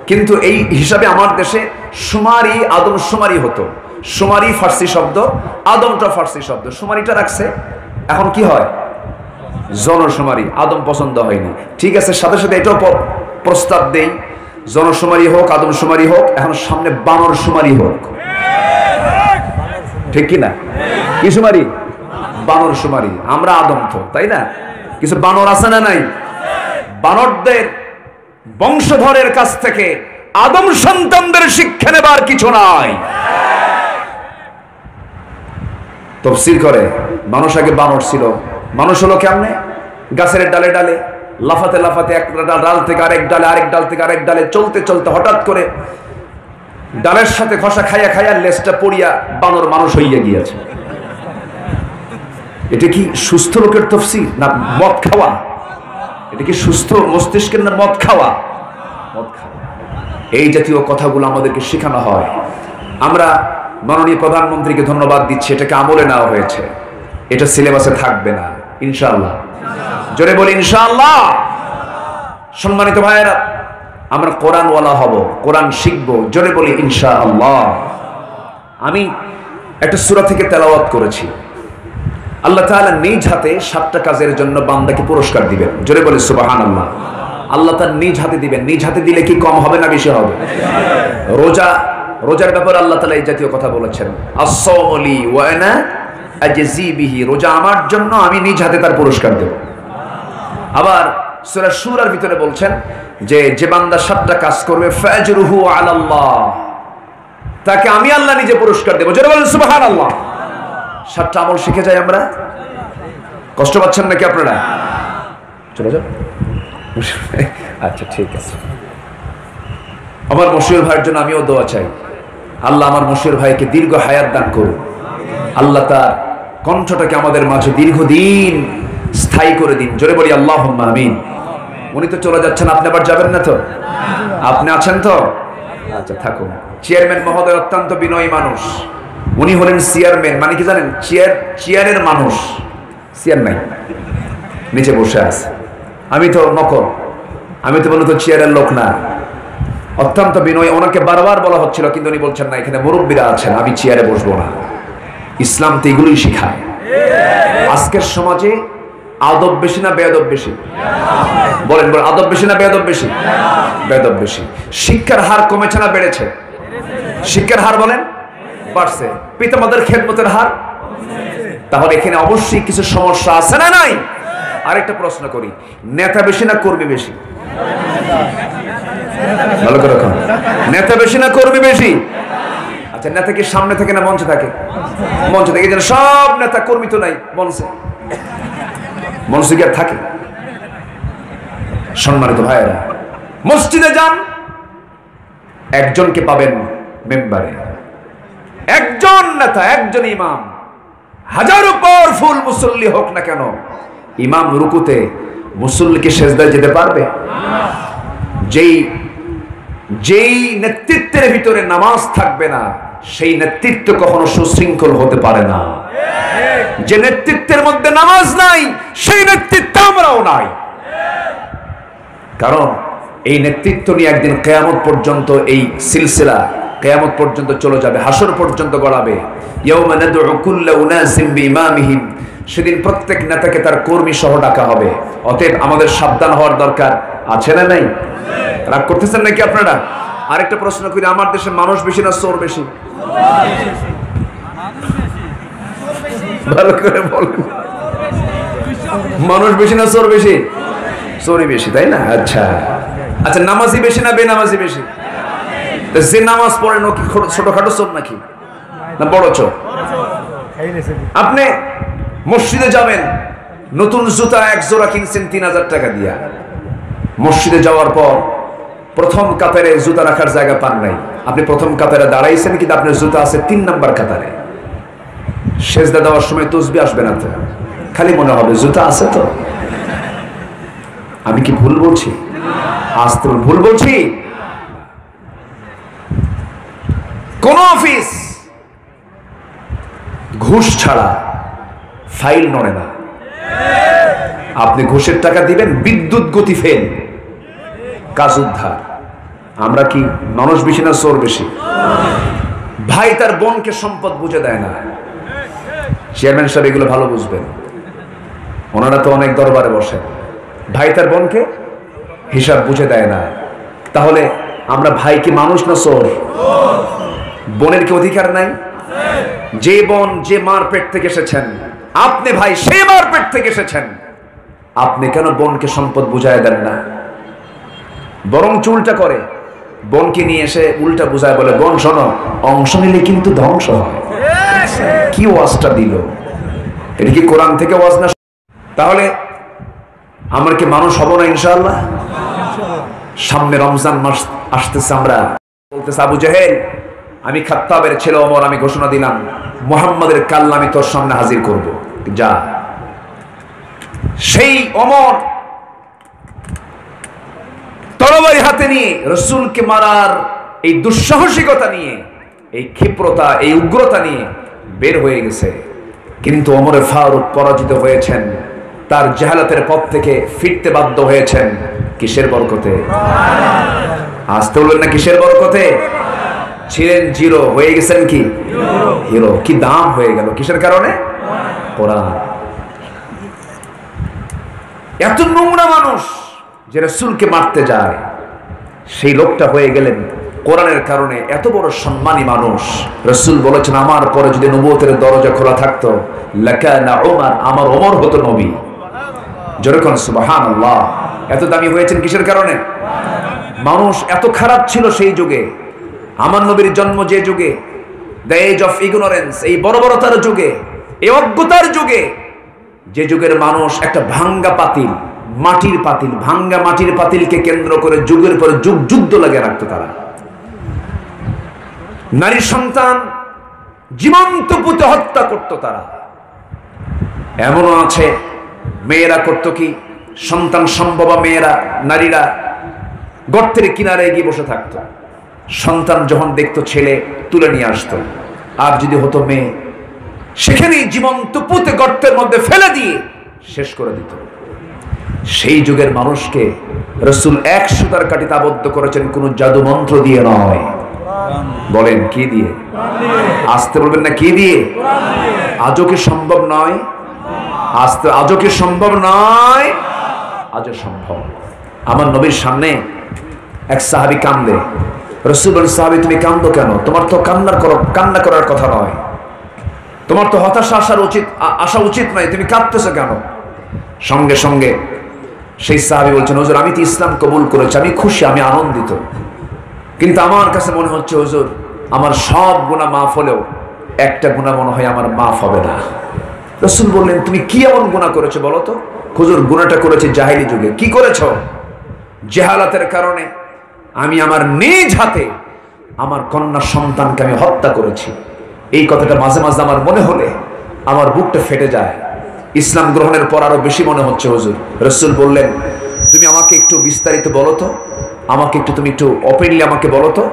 কিন্তু এই হিসাবে আমার দেশে শুমারি, আদম শুমারি হতো। শুমারি ফার্সি শব্দ, আদমটা ফার্সি শব্দ, শুমারিটা রাখছে। এখন কি হয়? জনশুমারি। আদম পছন্দ হয়নি, ঠিক আছে, সাথে সাথে এটাও প্রস্তাব দেই, জনশুমারি হোক, আদমশুমারি হোক, এখন সামনে বানর শুমারি হোক, ঠিক কিনা? কি শুমারি? বানর শুমারি। আমরা আদম তো, তাই না? কিছু বানর আছে না নাই? বানরদের বংশধরের কাছ থেকে আদম সন্তানদের শিক্ষা নেবার কিছু নাই। তাফসীর করে, মানুষ আগে বানর ছিল। মানুষ হলো কেমনে? গাছের ডালে ডালে লাফাতে লাফাতে এক ডাল থেকে আরেক ডালে, আরেক ডাল থেকে আরেক ডালে চলতে চলতে হঠাৎ করে ডালের সাথে ঘষা খাইয়া খাইয়া লেজটা পড়িয়া বানর মানুষ হইয়া গিয়েছে। এটা কি সুস্থ লোকের তাফসীর না মদ খাওয়া? এটা কি সুস্থ মস্তিষ্কের না মদ খাওয়া? মদ খাওয়া। এই জাতীয় কথাগুলো আমাদেরকে শেখানো হয়। আমরা মাননীয় প্রধানমন্ত্রীকে ধন্যবাদ দিচ্ছি, এটাকে আমলে নেওয়া হয়েছে। এটা সিলেবাসে থাকবে না ইনশাআল্লাহ। জোরে বলি ইনশাআল্লাহ। সম্মানিত ভাইয়েরা, আমরা কোরআনওয়ালা হব, কোরআন শিখবো, জোরে বলি ইনশাআল্লাহ। আমি একটা সূরা থেকে তেলাওয়াত করেছি। আল্লাহ তাআলা নিজ হাতে 7টা কাজের জন্য বান্দাকে পুরস্কার দিবেন। জোরে বলে সুবহানাল্লাহ। আল্লাহ তার নিজ হাতে দিবেন। নিজ হাতে দিলে কি কম হবে না বেশি হবে? রোজার ব্যাপারে আল্লাহ তাআলা এই জাতীয় কথা বলেছেন, আস-সাওমু লি ওয়া আনা আজজি বিহি। রোজা আমার জন্য, আমি নিজ হাতে তার পুরস্কার দেব। আবার সূরা শূরার ভিতরে বলছেন যে বান্দা 7টা কাজ করবে ফাজরুহু আলাল্লাহ, তাকে আমি আল্লাহ নিজে পুরস্কার দেব। জোরে বলেন সুবহানাল্লাহ। 7টা আমল শিখে যাই আমরা। কষ্ট পাচ্ছেন নাকি আপনারা? চলে যান। আচ্ছা ঠিক আছে। আমার মশিউর ভাইয়ের জন্য আমিও দোয়া চাই। আল্লাহ আমার মশিউর ভাইকে দীর্ঘ হায়াত দান করুন। আল্লাহ তার কণ্ঠটাকে আমাদের মাঝে দীর্ঘদিন স্থায়ী করে দিন। জোরে বলি আল্লাহুম্মা আমিন। উনি তো চলে যাচ্ছেন, আপনি আবার যাবেন না তো? আপনি আছেন তো? আচ্ছা থাকুন। চেয়ারম্যান মহোদয় অত্যন্ত বিনয়ী মানুষ। উনি হলেন চেয়ারম্যান, মানে কি জানেন? চেয়ারের মানুষ। চেয়ার নাই, নিচে বসে আছে। আমি তো নকল, আমি তো বলতো চেয়ারের লোক না। অত্যন্ত বিনয়ী। ওনাকে বারবার বলা হচ্ছিল, কিন্তু উনি বলছেন না, এখানে মুরব্বীরা আছেন, আমি চেয়ারে বসবো না। ইসলাম তো এগুলোই শিখায়। আজকের সমাজে আদব বেশি না বেয়াদব বেশি? বলেন বলেন, আদব বেশি না বেয়াদব বেশি? বেয়াদব বেশি। শিক্ষার হার কমেছে না বেড়েছে? শিক্ষার হার বলেন বাড়ছে। পিতামাতার খেদমতের হার? তাহলে এখানে অবশ্যই কিছু সমস্যা আছে না নাই? আরেকটা প্রশ্ন করি, নেতা বেশি না কর্মী বেশি? ভালো করে রাখুন। নেতা বেশি না কর্মী বেশি? আচ্ছা, নেতা কি সামনে থাকে না মঞ্চে থাকে? মঞ্চে থাকে। যেন সব নেতা, কর্মী তো নাই মঞ্চে। মঞ্চে কি আর থাকে? সম্মানিত ভাইয়েরা, মসজিদে যান, একজনকে পাবেন মেম্বারে, একজন নেতা, একজন ইমাম। হাজারো পাওয়ারফুল মুসল্লি হোক না কেন, ইমাম রুকুতে মুসল্লিকে সেজদায় যেতে পারবে? যেই নেতৃত্বের ভিতরে নামাজ থাকবে না, সেই নেতৃত্ব কখনো সুশৃঙ্খল হতে পারে না। যে নেতৃত্বের মধ্যে নামাজ নাই, সেই নেতৃত্ব আমরাও নাই। কারণ এই নেতৃত্ব নিয়ে একদিন কিয়ামত পর্যন্ত এই সিলসিলা কিয়ামত পর্যন্ত চলে যাবে, হাসর পর্যন্ত গড়াবে। ইয়াউমা নাদউ কুল্লা উনাসিম বিইমামিহিম। সেদিন প্রত্যেক নেতাকে তার কর্মী সহ ডাকা হবে। অতএব আমাদের সাবধান হওয়ার দরকার আছে না নাই? রাগ করতেছেন নাকি আপনারা? আরেকটা প্রশ্ন করি, আমার দেশে মানুষ বেশি না চোর বেশি? ভালো করে বলেন, মানুষ বেশি না চোর বেশি? চোরই বেশি, তাই না? আচ্ছা আচ্ছা, নামাজি বেশি না বেনামাজি বেশি? যে নামাজ পড়ে নাকি ছোটখাটো চোর নাকি না বড় চোর? আপনি মসজিদে যাবেন, নতুন জুতা এক জোড়া কিনছেন 3000 টাকা দিয়া। মসজিদে যাওয়ার পর প্রথম কাতারে জুতা রাখার জায়গা পান নাই। আপনি প্রথম কাতারে দাঁড়াইছেন, কিন্তু আপনার জুতা আছে 3 নাম্বার কাতারে। সেজদা দেওয়ার সময় তসবিহ আসবে না তো, খালি মনে হবে জুতা আছে তো। আমি কি ভুল বলছি? আজ তো ভুল বলছি? কোন অফিস ঘুষ ছাড়া ফাইল নড়ে না। আপনি ঘুষের টাকা দিবেন, বিদ্যুৎ গতি ফেল, কাজ উদ্ধার। আমরা কি মানুষ বেশি না চোর বেশি? ভাই তার বোনকে সম্পদ বুঝে দেয় না। চেয়ারম্যান সাহেব এগুলো ভালো বুঝবেন, ওনারা তো অনেক দরবারে বসেন। ভাই তার বোনকে হিসাব বুঝে দেয় না। তাহলে আমরা ভাই কি মানুষ না চোর? বোনের কি অধিকার নাই? যে বোন যে মার পেট থেকে এসেছেন, আপনি ভাই সে মার পেট থেকে এসেছেন, আপনি কেন বোনকে সম্পদ বুঝায় দেন না? বরং উল্টা করে, বোনকে নিয়ে এসে উল্টা বুঝায়, বলে বোন শোনো, অংশ নিলে কিন্তু ধ্বংস হয়। কি ওয়াজটা দিল? এটা কি কোরআন থেকে ওয়াজ না? তাহলে আমরা কি মানুষ হব না ইনশাআল্লাহ? সামনে রমজান মাস আসতেছে, আমরা বলতেছে আবু জেহেল, আমি খাত্তাবের ছেলে ওমর, আমি ঘোষণা দিলাম মুহাম্মাদের কাল্লা আমি তোর সামনে হাজির করব। যা। সেই ওমর তরবারি হাতে নিয়ে রাসূলকে মারার এই দুঃসাহসিকতা নিয়ে, এই ক্ষিপ্রতা, এই উগ্রতা নিয়ে বের হয়ে গেছে। কিন্তু ওমর ফারুক পরাজিত হয়েছেন, তার জাহালাতের পথ থেকে ফিরতে বাধ্য হয়েছেন। কিসের বরকতে? আসতে বলবেন না কিসের বরকতে? ছিলেন জিরো, হয়ে গেছেন কি হিরো। কি দাম হয়ে গেল, কিসের কারণে? কোরআন। এত নোংরা মানুষ যে রাসূলকে মারতে যায়, সেই লোকটা হয়ে গেলেন কোরআনের কারণে এত বড় সম্মানী মানুষ। রাসূল বলেছেন, আমার পরে যদি নবুয়তের দরজা খোলা থাকতো লাকানা ওমর, আমার ওমর হতো নবী। যেরকম সুবহানাল্লাহ। এত দামি হয়েছেন কিসের কারণে? মানুষ এত খারাপ ছিল সেই যুগে। আমার নবীর জন্ম যে যুগে, দ্য এজ অফ ইগনোরেন্স, এই বর্বরতার যুগে, এই অজ্ঞতার যুগে, যে যুগের মানুষ একটা ভাঙ্গা পাতিল, মাটির পাতিল, ভাঙ্গা মাটির পাতিলকে কেন্দ্র করে যুগের পর যুগ যুদ্ধ লাগিয়ে রাখতো তারা। নারী সন্তান জীবন্ত পুঁতে হত্যা করতো তারা। এমনও আছে মেয়েরা করতো কি, সন্তান সম্ভবা মেয়েরা, নারীরা গর্তের কিনারে গিয়ে বসে থাকতো। সন্তান যখন দেখতো ছেলে তুলে নিয়ে আসতো, আর যদি হতো মেয়ে সেখানেই জীবন্ত পুঁতে গর্তের মধ্যে ফেলে দিয়ে শেষ করে দিত। সেই যুগের মানুষকে রাসূল 100 কাঠিতে আবদ্ধ করেছেন, কোন জাদু মন্ত্র দিয়ে নয়। বলেন কি দিয়ে? আসতে বলবেন না কি দিয়ে? আজও কি সম্ভব নয়? আজও কি সম্ভব নয়? আজও সম্ভব। আমার নবীর সামনে এক সাহাবী কান্দে। রাসূল বলেন, সাহাবী তুমি কান্দো কেন? তোমার তো কান্না করার কথা নয়, তোমার তো হতাশা আসা উচিত নয়, তুমি কাঁদতেছো কেন? সঙ্গে সঙ্গে সেই সাহাবী বলছেন, হুজুর আমি তো ইসলাম কবুল করেছি, আমি খুশি, আমি আনন্দিত, কিন্তু আমার কাছে মনে হচ্ছে হুজুর আমার সব গুনাহ মাফ হলেও একটা গুনাহ মনে হয় আমার মাফ হবে না। রাসূল বললেন, তুমি কি এমন গুনাহ করেছো বলো তো? হুজুর গুনাহটা করেছি জাহেলি যুগে। কি করেছো? জাহালাতের কারণে আমি আমার নিজ হাতে আমার কন্যা সন্তানকে আমি হত্যা করেছি। এই কথাটা মাঝে মাঝে আমার মনে হলে আমার বুকটা ফেটে যায়। ইসলাম গ্রহণের পর আরো বেশি মনে হচ্ছে হুজুর। রাসূল বললেন, তুমি আমাকে একটু বিস্তারিত বলো তো, তুমি একটু ওপেনলি আমাকে বলো তো।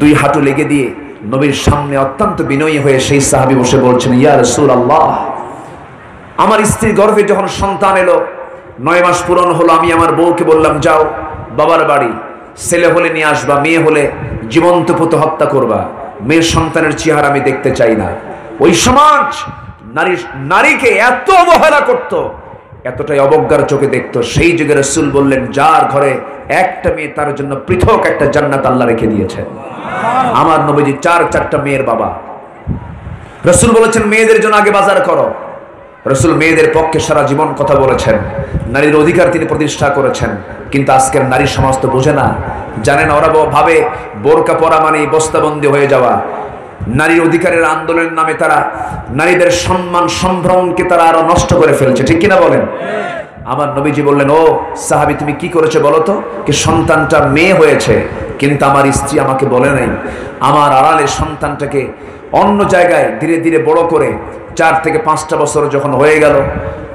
2 হাঁটু লেগে দিয়ে নবীর সামনে অত্যন্ত বিনয়ী হয়ে সেই সাহাবী বসে বলছেন, ইয়া রাসূলুল্লাহ, আমার স্ত্রীর গর্ভে যখন সন্তান এলো, 9 মাস পূরণ হলো, আমি আমার বউকে বললাম, যাও বাবার বাড়ি, ছেলে হলে নিয়ে আসবা, মেয়ে হলে জীবন্ত পুঁতে হত্যা করবা, মেয়ের সন্তানের চেহারা আমি দেখতে চাই না। ওই সমাজ নারীকে এত অবহেলা করত, এতটাই অবজ্ঞার চোখে দেখতো। সেই যুগে রাসূল বললেন, যার ঘরে একটা মেয়ে তার জন্য পৃথক একটা জান্নাত আল্লাহ রেখে দিয়েছেন। আমার নবীজি 4টা মেয়ের বাবা। রাসূল বলেছেন, মেয়েদের জন্য আগে বাজার করো। রাসূল মেয়েদের পক্ষে সারা জীবন কথা বলেছেন, নারীর অধিকার তিনি প্রতিষ্ঠা করেছেন। কিন্তু আজকের নারী সমাজ তো বোঝে না, জানেন, ওরা ভাবে বোরকা পরা মানে বস্তাবন্দি হয়ে যাওয়া। নারীর অধিকারের আন্দোলনের নামে তারা নারীদের সম্মান সম্ভ্রমকে তারা আরো নষ্ট করে ফেলছে, ঠিক কিনা বলেন? আমার নবীজি বললেন, ও সাহাবী তুমি কি করেছো বলো তো? কি সন্তানটা মেয়ে হয়েছে, কিন্তু আমার স্ত্রী আমাকে বলে নাই। আমার আড়ালে সন্তানটাকে অন্য জায়গায় ধীরে ধীরে বড় করে 4 থেকে 5টা বছর যখন হয়ে গেল,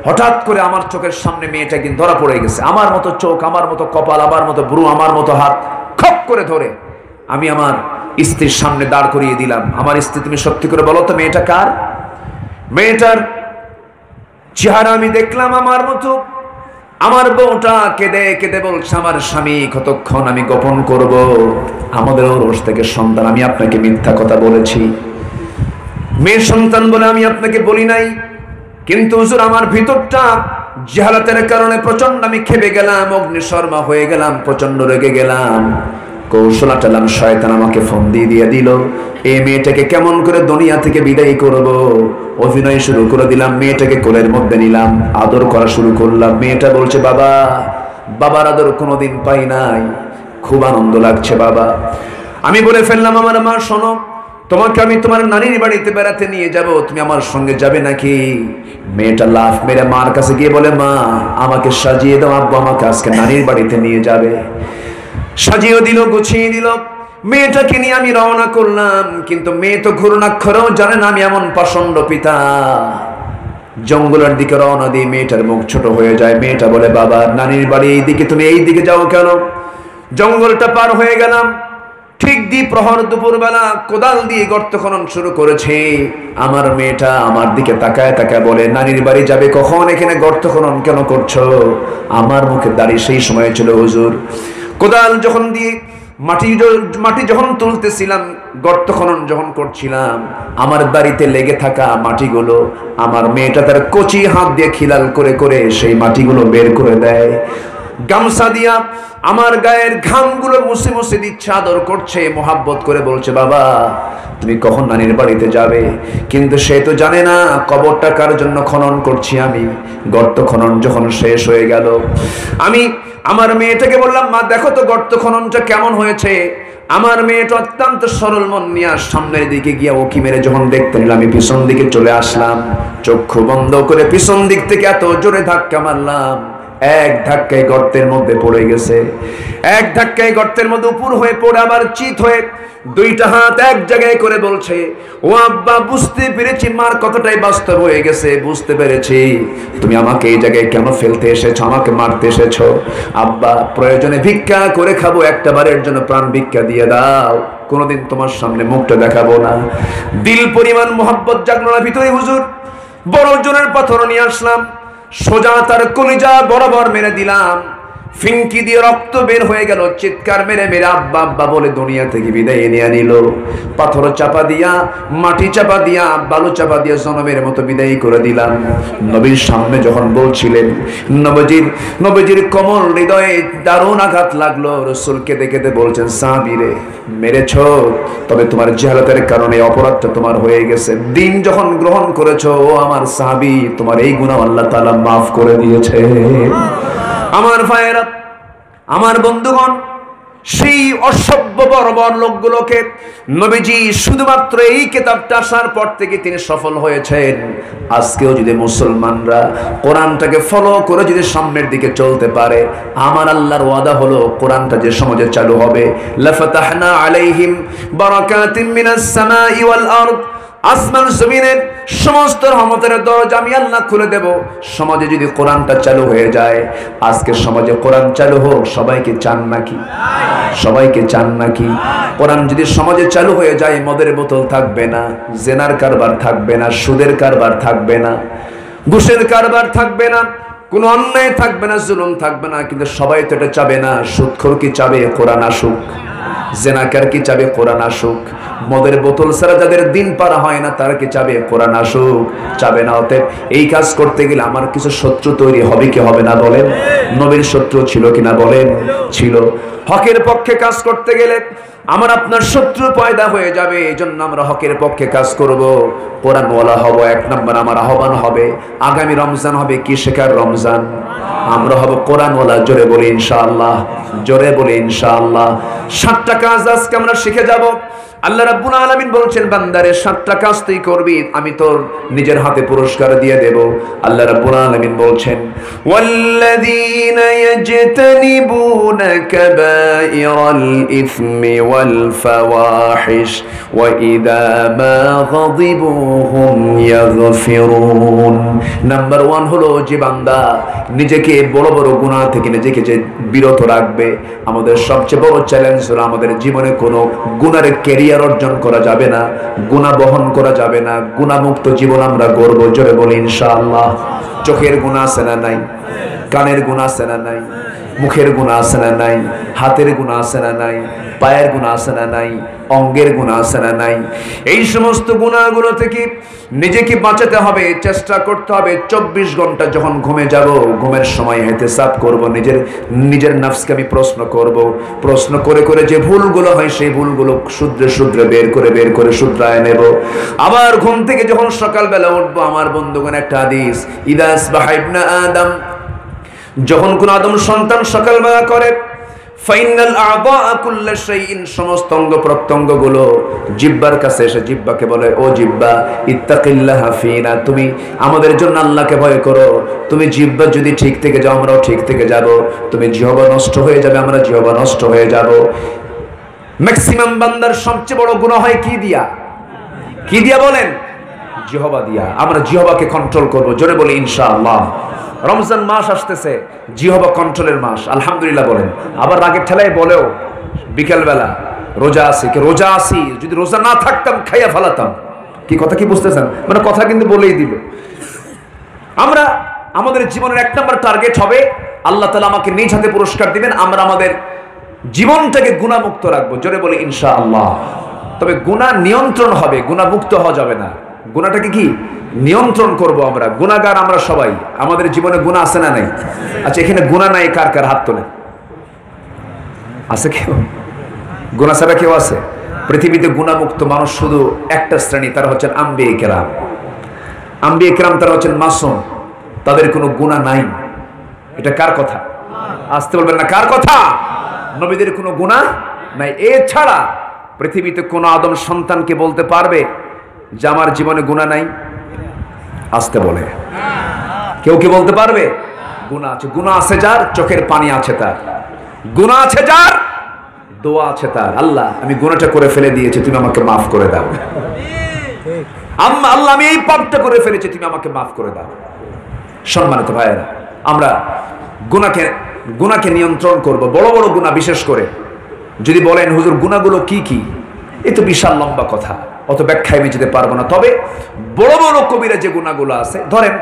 হঠাৎ করে আমার চোখের সামনে মেয়েটা কিন্তু ধরা পড়ে গেছে। আমার মতো চোখ, আমার মতো কপাল, আমার মতো ভ্রু, আমার মতো হাত খপ করে ধরে আমি আমার স্ত্রীর সামনে দাঁড় করিয়ে দিলাম। আমার স্ত্রী, তুমি সত্যি করে বলো তো মেয়েটা কার? মেয়েটার চেহারা আমি দেখলাম আমার মতো। আমার বউটা কেঁদে কেঁদে বলছে, আমার স্বামী কতক্ষণ আমি গোপন করব, আমাদের ওরস থেকে সন্তান, আমি আপনাকে মিথ্যা কথা বলেছি, মেয়ের সন্তান বলে আমি আপনাকে বলি নাই। কিন্তু হুজুর আমার ভিতরটা জাহালাতের কারণে প্রচন্ড আমি খেপে গেলাম, অগ্নিশর্মা হয়ে গেলাম, প্রচন্ড রেগে গেলাম। কৌশল আটালাম, শয়তান আমাকে ফোন দিয়ে দিল, এই মেয়েটাকে কেমন করে দুনিয়া থেকে বিদায় করব। অভিনয় শুরু করে দিলাম, মেয়েটাকে কোলের মধ্যে নিলাম, আদর করা শুরু করলাম। মেয়েটা বলছে, বাবা, বাবার আদর কোনোদিন পাই নাই, খুব আনন্দ লাগছে বাবা। আমি বলে ফেললাম, আমার মা শোনো, তোমাকে আমি তোমার নানির বাড়িতে বেড়াতে নিয়ে যাব, তুমি আমার সঙ্গে যাবে নাকি? মেয়েটা লাফ মেরে মার কাছে গিয়ে বলে, মা আমাকে সাজিয়ে দাও, আব্বু আমাকে আজকে নানির বাড়িতে নিয়ে যাবে। সাজিয়ে দিল, গুছিয়ে দিল, মেয়েটাকে নিয়ে আমি রওনা করলাম। কিন্তু মেয়ে তো ঘূর্ণাক্ষরেও জানে না আমি এমন পাষণ্ড পিতা। জঙ্গলের দিকে রওনা দিয়ে মেয়েটার মুখ ছোট হয়ে যায়। মেয়েটা বলে, বাবা নানির বাড়ি এইদিকে, তুমি এই দিকে যাও কেন? জঙ্গলটা পার হয়ে গেলাম, ঠিক প্রহর দুপুরবেলা কোদাল দিয়ে গর্ত খনন শুরু করেছে। আমার মেয়েটা আমার দিকে তাকায় তাকায় বলে, নানির বাড়ি যাবে কখন, এখানে গর্ত খনন কেন করছো? আমার মুখে দাঁড়িয়ে সেই সময় ছিল, হুজুর কোদাল যখন দিয়ে মাটি যখন তুলতেছিলাম, গর্ত খনন যখন করছিলাম, আমার দাড়িতে লেগে থাকা মাটিগুলো আমার মেয়েটা তার কচি হাত দিয়ে খিলাল করে করে সেই মাটিগুলো বের করে দেয়। গামছা দিয়া আমার গায়ের ঘামগুলো মুছে মুছে দিচ্ছে, আদর করছে, মোহাব্বত করে বলছে, বাবা তুমি কখন নানির বাড়িতে যাবে? কিন্তু সে তো জানে না কবরটা কার জন্য খনন করছি আমি। গর্ত খনন যখন শেষ হয়ে গেল, আমি আমার মেয়েটাকে বললাম, মা দেখো তো গর্ত খননটা কেমন হয়েছে। আমার মেয়েটা অত্যন্ত সরল মন নিয়ে সামনের দিকে গিয়া ওকি মেরে যখন দেখতে নিলাম, আমি পিছন দিকে চলে আসলাম, চক্ষু বন্ধ করে পিছন দিক থেকে এত জোরে ধাক্কা মারলাম, এক ধাক্কায় গর্তের মধ্যে পড়ে গেছে। এক ধাক্কায় গর্তের মধ্যে উপর হয়ে পড়ে আবার চিত হয়ে দুইটা হাত এক জায়গায় করে বলছে, ও আব্বা বুঝতে পেরেছি মার কতটাই বাস্তব হয়ে গেছে, বুঝতে পেরেছি তুমি আমাকে এই জায়গায় কেন ফেলতে এসেছো, আমাকে মারতে এসেছো। আব্বা প্রয়োজনে ভিক্ষা করে খাবো, একটা বারের জন্য প্রাণ ভিক্ষা দিয়ে দাও, কোনোদিন তোমার সামনে মুখটা দেখাবো না। দিল পরিমাণ মোহাব্বত জাগলো না ভিতরে হুজুর। বড় ওজনের পাথর নিয়ে আসলাম, সোজা তার কলিজা বরাবর মেরে দিলাম, ফিঙ্কি দিয়ে রক্ত বের হয়ে গেল। চিৎকার মেরে মেরে আব্বা আব্বা বলে দুনিয়া থেকে বিদায় নিয়ে নিল। পাথর চাপা দিয়া, মাটি চাপা দিয়া, বালু চাপা দিয়া জনমের মতো বিদায় করে দিলাম। নবীর সামনে যখন বলছিলেন, নবীজির কোমল হৃদয়ে দারুণ আঘাত লাগলো। রাসূলকে দেখে বলছেন, সাহাবীরে মেরেছ, তবে তোমার জাহালাতের কারণে অপরাধটা তোমার হয়ে গেছে। দিন যখন গ্রহণ করেছো ও আমার সাহাবী, তোমার এই গুনাহ আল্লাহ তাআলা মাফ করে দিয়েছে। আমার ভাইয়েরা, আমার বন্ধুগণ, সেই অসভ্য বর্বর লোকগুলোকে নবীজি শুধুমাত্র এই কিতাবটা আসার পর থেকে তিনি সফল হয়েছেন। আজকেও যদি মুসলমানরা কোরআনটাকে ফলো করে যদি সামনের দিকে চলতে পারে, আমার আল্লাহর ওয়াদা হলো কোরআনটা যে সমাজে চালু হবে, লাফাতাহনা আলাইহিম বারাকাতিম মিনাস সামাই ওয়াল আরদ, আসমান জমিনের সমস্ত রহমতের দরজা আমি আল্লাহ খুলে দেব সমাজে যদি কোরআনটা চালু হয়ে যায়। আজকে সমাজে কোরআন চালু হোক, সবাইকে চান নাকি? সবাইকে চান নাকি? কোরআন যদি সমাজে চালু হয়ে যায়, মদের বোতল থাকবে না, জেনার কারবার থাকবে না, সুদের কারবার থাকবে না, ঘুষের কারবার থাকবে না, কোনো অন্যায় থাকবে না, জুলুম থাকবে না। কিন্তু সবাই তো এটা চাবে না। সুদখোর কি চাবে কোরআন আসুক? জেনাকার কি চাবে কোরআন আসুক? মদের বোতল ছাড়া যাদের দিন পারা হয় না, তারা কি চাবে কোরআন আসুক? চাবে না। অতএব এই কাজ করতে গেলে আমার কিছু শত্রু তৈরি হবে কি হবে না বলেন? নবীর শত্রু ছিল কিনা বলেন? ছিল। হকের পক্ষে কাজ করতে গেলে আমার আপনার শত্রু পয়দা হয়ে যাবে। এই জন্য আমরা হকের পক্ষে কাজ করব, কোরআনওয়ালা হব। এক নম্বর আমার আহ্বান হবে, আগামী রমজান হবে কি শেখার রমজান, আমরা হব কোরআনওয়ালা। জোরে বলি ইনশাআল্লাহ, জোরে বলি ইনশাআল্লাহ। 7টা কাজ আজকে আমরা শিখে যাব। আল্লাহ রাব্বুল আলামিন বলছেন, বান্দারে 7টা কাজ তুই করবি, আমি তোর নিজের হাতে পুরস্কার দিয়ে দেব। আল্লাহ রাব্বুল আলামিন বলছেন, ওয়াল্লাযীনা ইয়াজতানিবুনা কাবাইরাল ইসমি ওয়াল ফাওয়াহিশ ওয়া ইযা মা গাযিবু হুম ইয়াগফিরুন। নাম্বার 1 হলো যে বান্দা নিজেকে বড় বড় গুনাহ থেকে নিজেকে যে বিরত রাখবে। আমাদের সবচেয়ে বড় চ্যালেঞ্জ হলো আমাদের জীবনে কোনো গুনাহের ক্যারিয়ার অর্জন করা যাবে না, গুনাহ বহন করা যাবে না, গুনাহমুক্ত জীবন আমরা গড়ব। জোরে বলি ইনশাআল্লাহ। চোখের গুনাহ আছে না নাই? কানের গুনাহ আছে না নাই? মুখের গুনাহ আছে না নাই? হাতের গুনাহ আছে না নাই? পায়ের গুনাহ আছে না নাই? অঙ্গের গুনাহ আছে না নাই? এই সমস্ত গুনাহগুলো থেকে নিজেকে বাঁচাতে হবে, চেষ্টা করতে হবে। 24 ঘন্টা যখন ঘুমে যাব, ঘুমের সময় ইহতিসাব করব, নিজের নফসকে আমি প্রশ্ন করব। প্রশ্ন করে করে যে ভুলগুলো হয় সেই ভুলগুলো শুধরে শুধরে বের করে শুধরায় নেব। আবার ঘুম থেকে যখন সকালবেলা উঠবো, আমার বন্ধুগণ একটা হাদিস, ইদা আসবাহা ইবনু আদম, যখন কোন আদম সন্তান সকালবেলা করে, ফাইনাল আ'দা কুল্লা শাইইন, সমস্ত অঙ্গ প্রত্যঙ্গগুলো জিহ্বার কাছে এসে জিহ্বাকে বলে, ও জিহ্বা ইত্তাকিল্লাহ ফিনা, তুমি আমাদের জন্য আল্লাহকে ভয় করো। তুমি জিহ্বা যদি ঠিক থেকে যাও, আমরাও ঠিক থেকে যাব। তুমি জিহ্বা নষ্ট হয়ে যাবে, আমরা জিহ্বা নষ্ট হয়ে যাব। ম্যাক্সিমাম বান্দার সবচেয়ে বড় গুনাহ হয় কি দিয়া? কি দিয়া বলেন? জিহ্বা দিয়া। আমরা জিহ্বাকে কন্ট্রোল করব। জোরে বলি ইনশাআল্লাহ। রমজান মাস আসতেছে, জিহ্বা কন্ট্রোলের মাস, আলহামদুলিল্লাহ বলেন। আবার রাগের ঠেলায় বলেও বিকেলবেলা রোজা আছি, কি রোজা আছি, যদি রোজা না থাকতাম খাইয়া ফেলাতাম। কি কথা কি বুঝতেছেন? মানে কথা কিন্তু বলেই দিল। আমরা আমাদের জীবনের 1 নম্বর টার্গেট হবে, আল্লাহ তাআলা আমাকে নিজ হাতে পুরস্কার দিবেন, আমরা আমাদের জীবনটাকে গুনাহমুক্ত রাখবো। জোরে বলি ইনশাআল্লাহ। তবে গুনাহ নিয়ন্ত্রণ হবে, গুনাহমুক্ত হওয়া যাবে না। গুনাহটাকে কি নিয়ন্ত্রণ করব আমরা। গুনাহগার আমরা সবাই, আমাদের জীবনে গুনাহ আছে না নাই? আচ্ছা, এখানে গুনাহ নাই কার কার হাত তোলেন? আছে কেউ? গুনাহ ছাড়া কেউ আছে? পৃথিবীতে গুনাহমুক্ত মানুষ শুধু একটা শ্রেণী, তারা হচ্ছেন আম্বিয়া কেরাম। আম্বিয়া কেরাম তারা হচ্ছেন মাসুম, তাদের কোনো গুনাহ নাই। এটা কার কথা? আসতে বলবেন না, কার কথা? নবীদের কোনো গুনাহ নাই। এছাড়া পৃথিবীতে কোন আদম সন্তানকে বলতে পারবে যে আমার জীবনে গুনাহ নাই? আসতে বলে কেউ কি বলতে পারবে? গুনাহ আছে। গুনাহ আছে যার, চোখের পানি আছে তার। গুনাহ আছে যার, দোয়া আছে তার। আল্লাহ, আমি গুনাহটা করে ফেলে দিয়েছি, তুমি আমাকে মাফ করে দাও। আল্লাহ, আমি এই পাপটা করে ফেলেছি, তুমি আমাকে মাফ করে দাও। সম্মানিত ভাইয়েরা, আমরা গুনাহকে নিয়ন্ত্রণ করব। বড় বড় গুনাহ বিশেষ করে যদি বলেন হুজুর গুনাহগুলো কি কি, এ তো বিশাল লম্বা কথা, অত ব্যাখ্যায় আমি যেতে পারবো না। তবে বড় বড় কবিরা যে গুনাহগুলো আছে, ধরেন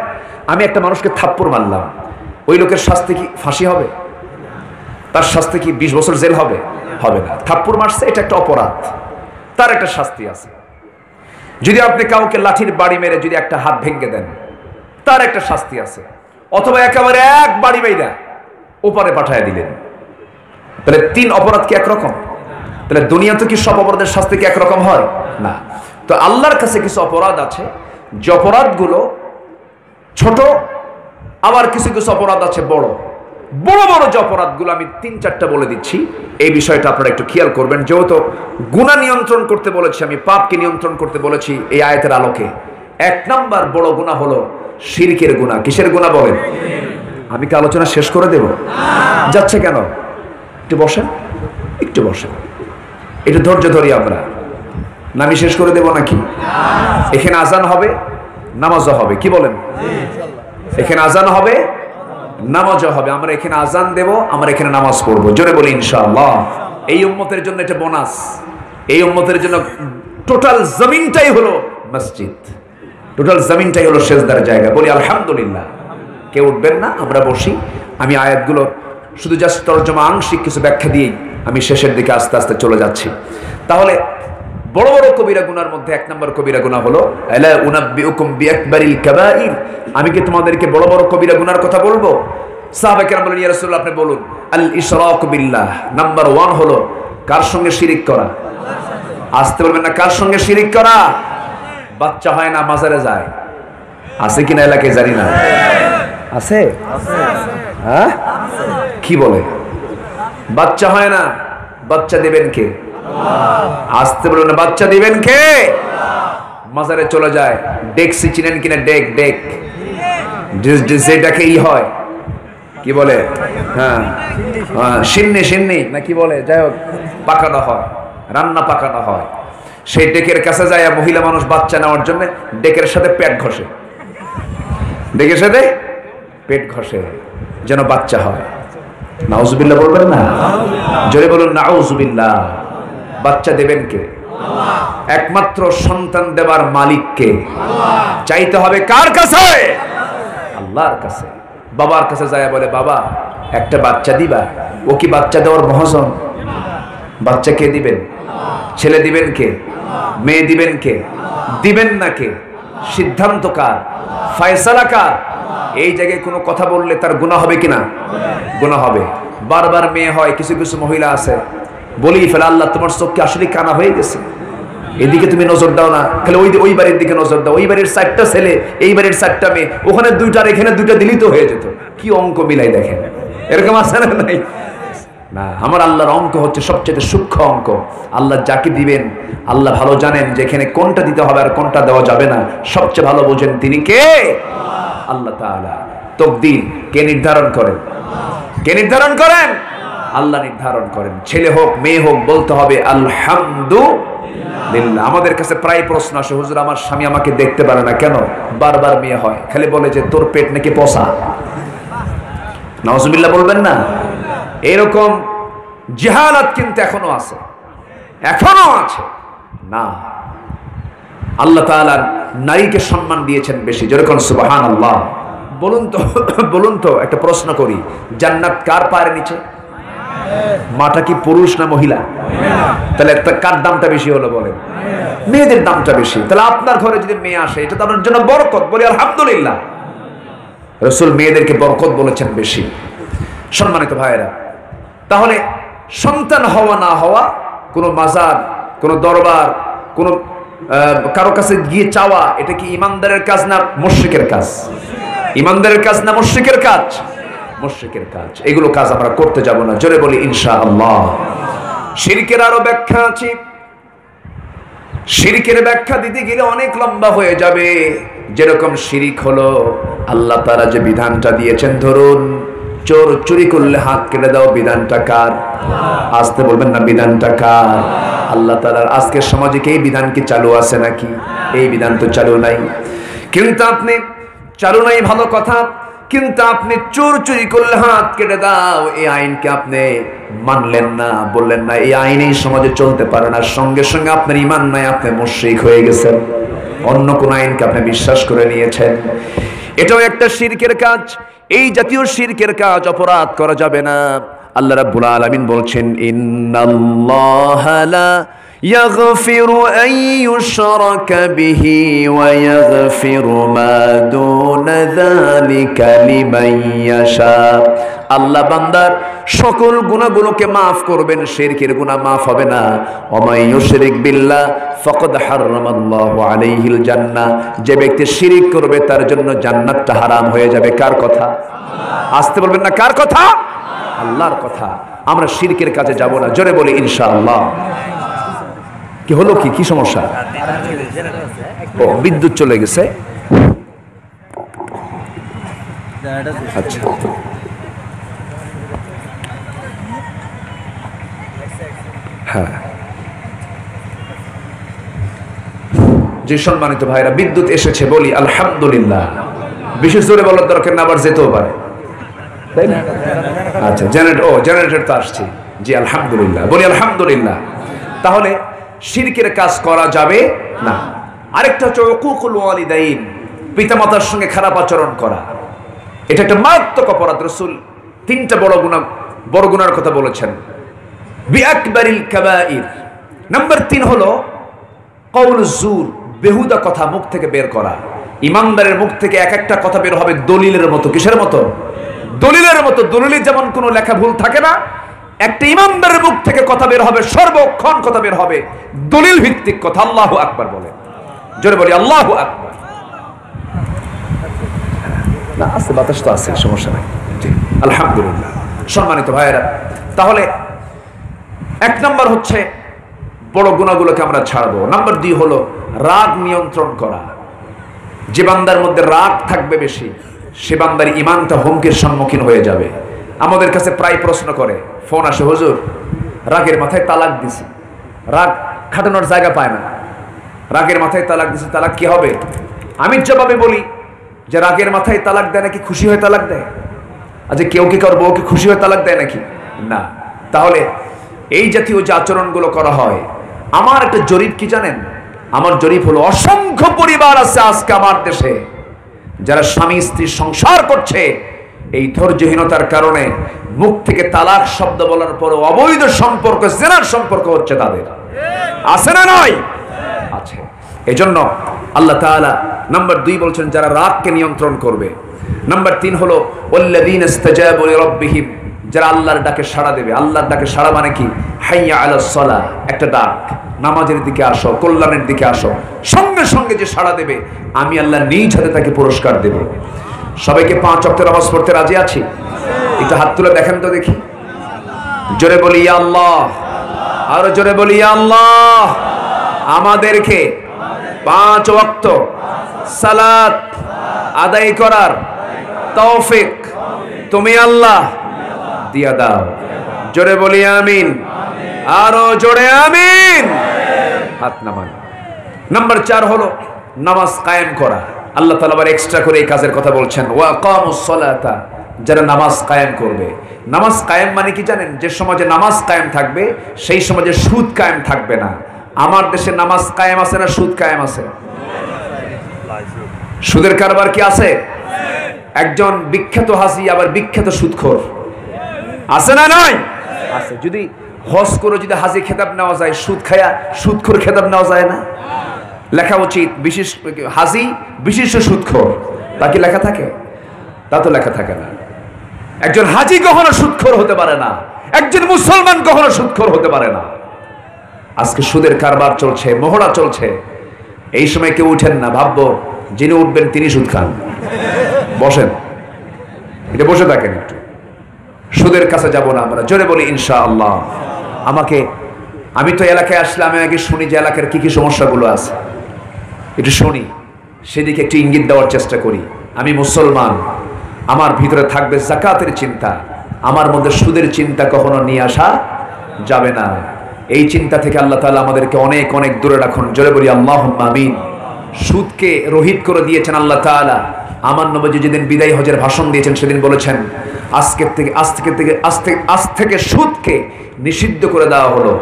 আমি একটা মানুষকে থাপ্পড় মারলাম, ওই লোকের শাস্তি কি ফাঁসি হবে? তার শাস্তি কি 20 বছর জেল হবে? হবে না। থাপ্পড় মারছে, এটা একটা অপরাধ, তার একটা শাস্তি আছে। যদি আপনি কাউকে লাঠির বাড়ি মেরে যদি একটা হাত ভেঙে দেন, তার একটা শাস্তি আছে। অথবা একেবারে এক বাড়ি বাইরা ওপারে পাঠায় দিলেন, তাহলে 3 অপরাধ কি একরকম? তাহলে দুনিয়াতে কি সব অপরাধের শাস্তি কি একরকম হয়? না। তো আল্লাহর কাছে কিছু অপরাধ আছে যে অপরাধগুলো ছোট, আবার কিছু কিছু অপরাধ আছে বড়। বড় বড় যে অপরাধগুলো আমি 3-4টা বলে দিচ্ছি, এই বিষয়টা আপনারা একটু খেয়াল করবেন। যেহেতু গুনাহ নিয়ন্ত্রণ করতে বলেছি, আমি পাপকে নিয়ন্ত্রণ করতে বলেছি এই আয়াতের আলোকে। 1 নাম্বার বড় গুনাহ হলো শিরকের গুনাহ। কিসের গুনাহ বলেন? আমি কি আলোচনা শেষ করে দেব? যাচ্ছে কেন? একটু বসেন, একটু বসেন, একটু ধৈর্য ধরি আমরা। না আমি শেষ করে দেব নাকি? এখানে আজান হবে, নামাজও হবে। কি বলেন? এখানে আজান হবে, নামাজও হবে। আমরা এখানে আজান দেব, আমরা এখানে নামাজ পড়বো। জোরে বলি ইনশাআল্লাহ। এই উম্মতের জন্য এটা বোনাস। এই উম্মতের জন্য টোটাল জমিনটাই হলো মসজিদ, টোটাল জমিনটাই হলো সেজদার জায়গা। বলি আলহামদুলিল্লাহ। কেউ উঠবেন না, আমরা বসি। আমি আয়াতগুলো শুধু জাস্ট তরজমা আংশিক কিছু ব্যাখ্যা দিয়েই আমি শেষের দিকে আস্তে আস্তে চলে যাচ্ছি। তাহলে বড় বড় কবিরা গুনার মধ্যে 1 নম্বর কবিরা গুনাহ হলো আলা উনাব্বিউকুম বিআকবারিল কাবাইর। আমি কি তোমাদেরকে বড় বড় কবিরা গুনার কথা বলবো? সাহাবায়ে কেরাম বলেন, ইয়া রাসূলুল্লাহ আপনি বলুন। আল ইশরাকু বিল্লাহ, নাম্বার 1 হলো কার সঙ্গে শিরিক করা? আসতে বলবেন না, কার সঙ্গে শিরিক করা? বাচ্চা হয় না, মাজারে যায়। আছে কিনা এলাকায় জানি না। আছে? হ্যাঁ, কি বলে? বাচ্চা হয় না, বাচ্চা দেবেন কে? আসতে বলুন না, বাচ্চা দিবেন কে? মাজারে চলে যায়। ডেকসি চিনেন কিনা? ডেক যেটাকে ই হয়, কি বলে? হ্যাঁ, সিন্নি না কি বলে, যাই হোক, পাকানো হয়, রান্না পাকানো হয়। সেই ডেকের কাছে যায় মহিলা মানুষ বাচ্চা নেওয়ার জন্য ডেকের সাথে পেট ঘষে, ডেকের সাথে পেট ঘষে যেন বাচ্চা হয়। নাউজুবিল্লাহ বলবেন না? জোরে বলুন নাউজুবিল্লাহ। বাচ্চা দেবেন কে? একমাত্র সন্তান দেবার মালিক কে? চাইতে হবে কার কাছে? আল্লাহর কাছে। বাবার কাছে যায় বলে, বাবা একটা বাচ্চা দিবা। ও কি বাচ্চা দেওয়ার মহাজন? বাচ্চা কে দিবেন? ছেলে দিবেন কে? মেয়ে দিবেন কে? দিবেন না কে? সিদ্ধান্ত কার? ফয়সালা কার? এই জায়গায় কোনো কথা বললে তার গুনাহ হবে কিনা? গুনাহ হবে। বারবার মেয়ে হয়, কিছু কিছু মহিলা আছে বলি ফেলে, আল্লাহ তোমার চোখ কি আসলে কানা হয়ে গেছে? এদিকে তুমি নজর দাও না, খালি ওই বাড়ির দিকে নজর দাও। ওই বাড়ির 4টা ছেলে, এই বাড়ির 4টা মেয়ে, ওখানে 2টার এখানে 2টা দিলেই তো হয়ে যেত। কি অঙ্ক মিলাই দেখেন, এরকম আছে না? নাই না। আমার আল্লাহর অঙ্ক হচ্ছে সবচেয়ে সূক্ষ্ম অঙ্ক। আল্লাহ যাকে দিবেন আল্লাহ ভালো জানেন যে এখানে কোনটা দিতে হবে আর কোনটা দেওয়া যাবে না। সবচেয়ে ভালো বোঝেন তিনি কে? আল্লাহ তাআলা। তাকদীর কে নির্ধারণ করেন? কে নির্ধারণ করেন? আল্লাহ নির্ধারণ করেন। ছেলে হোক মেয়ে হোক বলতে হবে আলহামদুলিল্লাহ। আমাদের কাছে প্রায় প্রশ্ন আসে, হুজুর আমার স্বামী আমাকে দেখতে পারে না কেন? বারবার মেয়ে হয়, খালি বলে যে তোর পেট নাকি পচা। নাউজুবিল্লাহ বলবেন না? এরকম জাহালাত কিন্তু এখনো আছে, এখনো আছে না। আল্লাহ তাআলা নারীকে সম্মান দিয়েছেন বেশি। যেরকম সুবহানাল্লাহ। বলুন তো একটা প্রশ্ন করি, জান্নাত কার পায়ের নিচে? মাটা কি পুরুষ না মহিলা? তাহলে একটা কার দামটা বেশি হলো বলেন? মেয়েদের দামটা বেশি। তাহলে আপনার ঘরে যদি মেয়ে আসে এটা তো আপনার জন্য বরকত, বলি আলহামদুলিল্লাহ। রাসূল মেয়েদেরকে বরকত বলেছেন বেশি। সম্মানিত ভাইয়েরা, তাহলে সন্তান হওয়া না হওয়া কোনো মাজার, কোনো দরবার, কোনো কারো কাছে গিয়ে চাওয়া, এটা কি ইমানদারের কাজ না মুশরিকের কাজ? ইমানদারের কাজ না মুশরিকের কাজ? মুশরিকের কাজ। এগুলো কাজ আমরা করতে যাব না, জোরে বলি ইনশাআল্লাহ। শিরকের আরো ব্যাখ্যা আছে। শিরকের ব্যাখ্যা দিতে গেলে অনেক লম্বা হয়ে যাবে। যেরকম শিরিক হলো, আল্লাহ তাআলা যে বিধানটা দিয়েছেন, ধরুন চোর চুরি করলে হাত কেটে দাও, বিধানটা কার? আসতে বলবেন না, বিধানটা কার? আল্লাহ তাআলার। আজকের সমাজে কি এই বিধান কি চালু আছে নাকি? এই বিধান তো চালু নাই। কিন্তু আপনি চালু নাই ভালো কথা, কিন্তু আপনি চোর চুরি করলে হাত কেটে দাও, এই আইনকে আপনি মানলেন না, বললেন না এই আইন এই সমাজে চলতে পারে না, সঙ্গে সঙ্গে আপনার ঈমান নাই, আপনি মুশরিক হয়ে গেছেন। অন্য কোন আইনকে আপনি বিশ্বাস করে নিয়েছেন। এটাও একটা শিরকের কাজ। এই জাতীয় শিরকের কাজ অপরাধ করা যাবে না। আল্লাহ রাব্বুল আলামিন বলছেন, ইন্নাল্লাহা লা ইয়াগফিরু আন ইউশরাকা বিহি ওয়া ইয়াগফিরু মা দুনা যালিকা লিমান ইয়াশা। আল্লাহ বান্দার সকল গুনাহগুলোকে মাফ করবেন, শিরকের গুনাহ মাফ হবে না। ওয়া মান ইউশরিক বিল্লাহ ফাকাদ হারামাল্লাহু আলাইহিল জান্নাহ। যে ব্যক্তি শিরক করবে তার জন্য জান্নাতটা হারাম হয়ে যাবে। কার কথা? আসতে বলবেন না, কার কথা? আল্লাহর কথা। আমরা শিরকের কাজে যাব না, জোরে বলি ইনশাআল্লাহ। কি হলো? কি সমস্যা? ও, বিদ্যুৎ চলে গেছে। আচ্ছা, হ্যাঁ। যে সম্মানিত ভাইরা, বিদ্যুৎ এসেছে, বলি আলহামদুলিল্লাহ। বিশেষ জোরে বলার দরকার না, আবার যেতেও পারে, তাই না? আচ্ছা, জেনারেটর তো আসছে। জি আলহামদুলিল্লাহ, বলি আলহামদুলিল্লাহ। তাহলে শিরকের কাজ করা যাবে না। আরেকটা হচ্ছে উকুকুল ওয়ালিদাইন, পিতামাতার সঙ্গে খারাপ আচরণ করা। এটা একটা মারাত্মক অপরাধ। রাসূল তিনটা বড় গুনার কথা বলেছেন, বিআকবারিল কাবাইর। নাম্বার 3 হলো কওলুজ জুর, বেহুদা কথা মুখ থেকে বের করা। ইমানদারের মুখ থেকে এক একটা কথা বের হবে দলিলের মতো। কিসের মতো? দলিলের মতো। দলিলে যেমন কোনো লেখা ভুল থাকে না, একটা ইমানদারের মুখ থেকে কথা বের হবে, সর্বক্ষণ কথা বের হবে দলিল ভিত্তিক কথা। আল্লাহু আকবার বলে, জোরে বলি আল্লাহু আকবার। না আছে, বাতাস তো আছে, সমস্যা নাই। জি আলহামদুলিল্লাহ। সম্মানিত ভাইয়েরা, তাহলে 1 নাম্বার হচ্ছে বড় গুনাহগুলোকে আমরা ছাড়বো। নাম্বার 2 হলো রাগ নিয়ন্ত্রণ করা। যে বান্দার মধ্যে রাগ থাকবে বেশি, সে বান্দার ঈমানটা হুমকির সম্মুখীন হয়ে যাবে। আমাদের কাছে প্রায় প্রশ্ন করে, ফোন আসে, হুজুর রাগের মাথায় তালাক দিছি, রাগ খাটানোর জায়গা পায় না, রাগের মাথায় তালাক দিছি, তালাক কি হবে? আমি জবাবে বলি যে রাগের মাথায় তালাক দেয় নাকি খুশি হয়ে তালাক দেয়? আচ্ছা, কেউ কি কারো বউকে খুশি হয়ে তালাক দেয় নাকি? না। তাহলে এই জাতীয় যে আচরণগুলো করা হয়, আমার একটা জরিপ কি জানেন? আমার জরিপ হলো, অসংখ্য পরিবার আছে আজকে আমার দেশে যারা স্বামী স্ত্রী সংসার করছে, এই ধৈর্যহীনতার কারণে মুখ থেকে তালাক শব্দ বলার পরে অবৈধ সম্পর্ক, জেনার সম্পর্ক হচ্ছে তাদের। আছে না নয়? আছে। এজন্য আল্লাহ তাআলা নাম্বার 2 বলছেন যারা রাগকে নিয়ন্ত্রণ করবে। নাম্বার 3 হলো ওয়াল্লাযীনা ইসতাজাবু লিরাব্বিহিম, যারা আল্লাহর ডাকে সাড়া দেবে। আল্লাহর ডাকে সাড়া মানে কি? হাইয়া আলাস সালাহ, একটা ডাক, নামাজের দিকে আসো, কল্যাণের দিকে আসো, সঙ্গে সঙ্গে যে সাড়া দেবে আমি আল্লাহ নিজ হাতে তাকে পুরস্কার দেব। সবাইকে 5 ওয়াক্তের নামাজ পড়তে রাজি আছি? একটু হাত তুলে দেখেন তো দেখি। জোরে বলি ইয়া আল্লাহ, আরো জোরে বলি ইয়া আল্লাহ। আমাদেরকে 5 ওয়াক্ত সালাত আদায় করার তৌফিক তুমি আল্লাহ দিয়া দাও। জোরে বলি আমিন, আরো জোরে আমিন। হাত নামান। নাম্বার 4 হলো নামাজ কায়েম করা। আল্লাহ তাআলা আবার এক্সট্রা করে এই কাজের কথা বলছেন, ওয়া আকামুস সালাতা, যারা নামাজ কায়েম করবে। নামাজ কায়েম মানে কি জানেন? যে সমাজে নামাজ কায়েম থাকবে সেই সমাজে সুদ কায়েম থাকবে না। আমার দেশে নামাজ কায়েম আছে না সুদ কায়েম আছে? সুদের কারবার কি আছে? একজন বিখ্যাত হাজি আবার বিখ্যাত সুদখোর, আছে না নয়? আছে। যদি হজ করে যদি হাজি খেতাব নেওয়া যায়, সুদ খায়া সুদখোর খেতাব নেওয়া যায় না? লেখা উচিত বিশেষ হাজি বিশিষ্ট সুদখোর, তা কি লেখা থাকে? তা তো লেখা থাকে না। একজন হাজি কখনো সুদখোর হতে পারে না, একজন মুসলমান কখনো সুদখোর হতে পারে না। আজকে সুদের কারবার চলছে, মহড়া চলছে। এই সময় কেউ উঠেন না, ভাববো যিনি উঠবেন তিনি সুদ খান। বসেন, এটা বসে থাকেন একটু। সুদের কাছে যাব না আমরা, জোরে বলি ইনশাআল্লাহ। আমি তো এলাকায় আসলে আমি আগে শুনি যে এলাকার কি কি সমস্যাগুলো আছে, একটু শুনি, সেদিকে একটু ইঙ্গিত দেওয়ার চেষ্টা করি। আমি মুসলমান, আমার ভিতরে থাকবে যাকাতের চিন্তা, আমার মধ্যে সুদের চিন্তা কখনো নিয়ে আসা যাবে না। এই চিন্তা থেকে আল্লাহ তাআলা আমাদেরকে অনেক অনেক দূরে রাখুন, জোরে বলি আল্লাহুম্মা আমিন। সুদকে রহিত করে দিয়েছেন আল্লাহ তাআলা। আমার নবী যেদিন বিদায় হজের ভাষণ দিয়েছেন সেদিন বলেছেন আজ থেকে সুদকে নিষিদ্ধ করে দেওয়া হলো।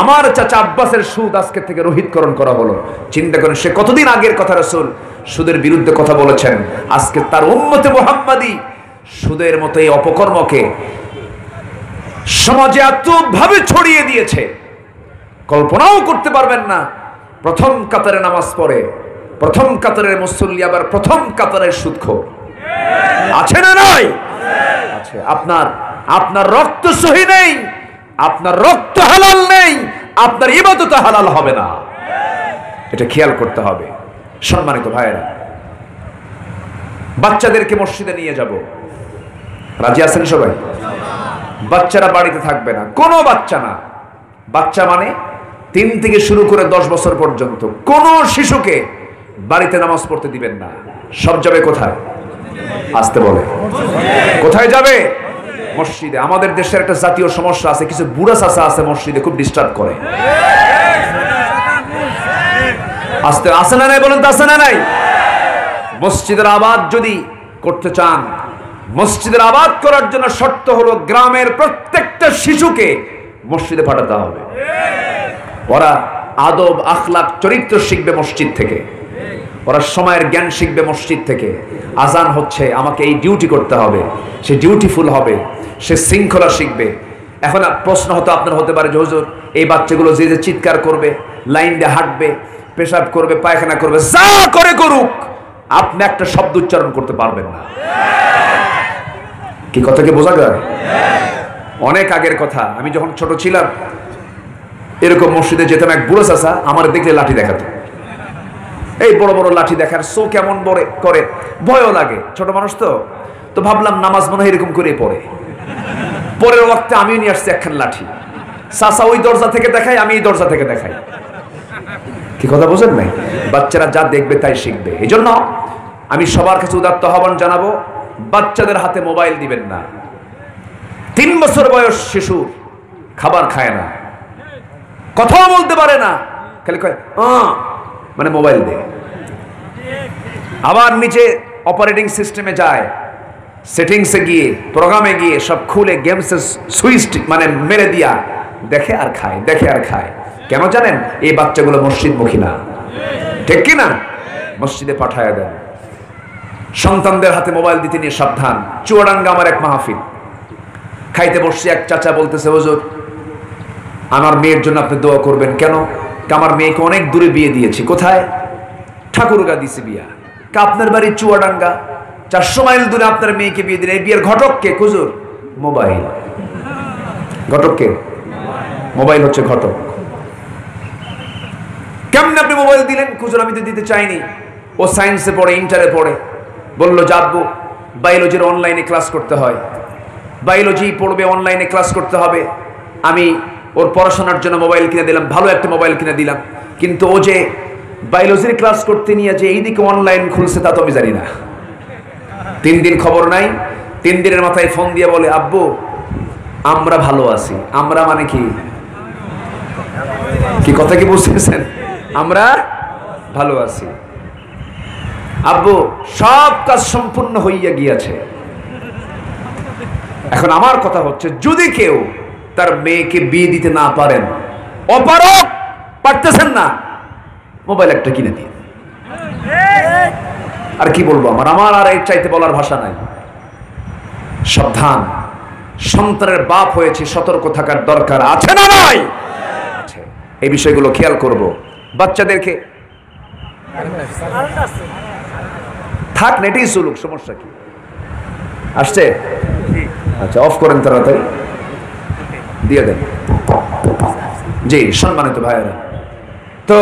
আমার চাচা আব্বাসের সুদ আজকে থেকে রহিতকরণ করা হলো। চিন্তা করেন সে কতদিন আগের কথা। রাসূল সুদের বিরুদ্ধে কথা বলেছেন, আজকে তার উম্মতে মুহাম্মাদি সুদের মতো এই অপকর্মকে সমাজে এতভাবে ছড়িয়ে দিয়েছে, কল্পনাও করতে পারবেন না। প্রথম কাতারে নামাজ পড়ে, প্রথম কাতারের মুসল্লি, আবার প্রথম কাতারের সুদখোর। আছে না নাই? আছে। আপনার রক্ত সহি নেই, আপনার রক্ত হালাল নেই, আপনার ইবাদত হালাল হবে না। এটা খেয়াল করতে হবে। সম্মানিত ভাইয়েরা, বাচ্চাদেরকে মসজিদে নিয়ে যাব, রাজি আছেন সবাই? বাচ্চারা বাড়িতে থাকবে না, কোনো বাচ্চা না। বাচ্চা মানে 3 থেকে শুরু করে 10 বছর পর্যন্ত কোন শিশুকে বাড়িতে নামাজ পড়তে দিবেন না। সব যাবে কোথায়? আসতে বলে কোথায় যাবে? মসজিদে। আমাদের দেশের একটা জাতীয় সমস্যা আছে, কিছু বুড়া চাচা আছে মসজিদে খুব ডিস্টার্ব করে। আসে না নাই? বলেন তো আসে না নাই? মসজিদের আবাদ যদি করতে চান, মসজিদের আবাদ করার জন্য শর্ত হলো গ্রামের প্রত্যেকটা শিশুকে মসজিদে পাঠাতে হবে। ওরা আদব, আখলাক, চরিত্র শিখবে মসজিদ থেকে, ওরা সময়ের জ্ঞান শিখবে মসজিদ থেকে। আজান হচ্ছে, আমাকে এই ডিউটি করতে হবে, সে ডিউটিফুল হবে, সে শৃঙ্খলা শিখবে। এখন প্রশ্ন আপনার হতে পারে যে হুজুর, এই বাচ্চাগুলো যে যে চিৎকার করবে, লাইন দিয়ে হাঁটবে, পেশাব করবে, পায়খানা করবে, যা করে করুক, আপনি একটা শব্দ উচ্চারণ করতে পারবেন না। কি কথা কি বোঝা যায়? অনেক আগের কথা, আমি যখন ছোট ছিলাম এরকম মসজিদে যেতাম, এক বুড়ো চাচা আমার দেখলে লাঠি দেখাতো। এই বড় বড় লাঠি দেখার সো কেমন বড় করে, ভয়ও লাগে, ছোট মানুষ তো ভাবলাম নামাজ মনে হয় এরকম করে পড়ে। পরের ওয়াক্তে আমিও নিয়ে আসছি একখান লাঠি, চাচা ওই দরজা থেকে দেখাই, আমি এই দরজা থেকে দেখাই। কি কথা বোঝেন নাই? বাচ্চারা যা দেখবে তাই শিখবে। এই জন্য আমি সবার কাছে উদাত্ত আহ্বান জানাবো, বাচ্চাদের হাতে মোবাইল দিবেন না। 3 বছর বয়স শিশু খাবার খায় না, কথাও বলতে পারে না, খালি কয় মানে মোবাইল দে। আবার নিচে অপারেটিং সিস্টেমে যায়, সেটিংসে গিয়ে, প্রোগ্রামে গিয়ে সব খুলে গেমসের সুইচ মানে মেরে দিয়া দেখে আর খায়, দেখে আর খায়। কেন জানেন? এই বাচ্চাগুলো মসজিদমুখী না, ঠিক কি না? মসজিদে পাঠায়া দেন। সন্তানদের হাতে মোবাইল দিতে নিয়ে সাবধান। চুয়াডাঙ্গা আমার এক মাহফিল, খাইতে বসছে, এক চাচা বলতেছে হুজুর আমার মেয়ের জন্য আপনি দোয়া করবেন। কেন? আমার মেয়েকে অনেক দূরে বিয়ে দিয়েছি। কোথায়? ঠাকুরগা দিছে বিয়া। আপনার বাড়ি চুয়াডাঙ্গা, 400 মাইল দূরে আপনার মেয়েকে বিয়ে দিলেন। এই বিয়ের ঘটক কে? হুজুর মোবাইল। ঘটক কে? মোবাইল হচ্ছে ঘটক। কেমনে আপনি মোবাইল দিলেন? হুজুর আমি তো দিতে চাইনি। ও সায়েন্সে পড়ে, ইন্টারে পড়ে, বললো যাবো বায়োলজির অনলাইনে ক্লাস করতে হয়, বায়োলজি পড়বে, অনলাইনে ক্লাস করতে হবে। আমি ওর পড়াশোনার জন্য মোবাইল কিনে দিলাম, ভালো একটা মোবাইল কিনে দিলাম। কিন্তু ও যে বায়োলজির ক্লাস করতে নিয়ে যে এইদিকে অনলাইন খুলছে তা তো আমি জানি না। 3 দিন খবর নাই। 3 দিনের মাথায় ফোন দিয়ে বলে আব্বু আমরা ভালো আছি। আমরা মানে কি? কি কথা কি বুঝতেছেন? আমরা ভালো আছি আব্বু, সব কাজ সম্পূর্ণ হইয়া গিয়েছে। এখন আমার কথা হচ্ছে, যদি কেউ তার মেয়েকে বিয়ে দিতে না পারেন, অপারক পারতেছেন না, মোবাইল একটা কিনে দিন। আর কি বলবো, আমার আর এর চাইতে বলার ভাষা নাই। সাবধান, সন্তানের বাপ হয়েছে, সতর্ক থাকার দরকার আছে না নাই? আছে। এই বিষয়গুলো খেয়াল করব। বাচ্চাদেরকে থাক নেটেই চলুক, সমস্যা কি? আসছে? আচ্ছা, অফ করেন তাড়াতাড়ি, দিয়ে দেন। জি, সম্মানিত ভাইয়েরা, তো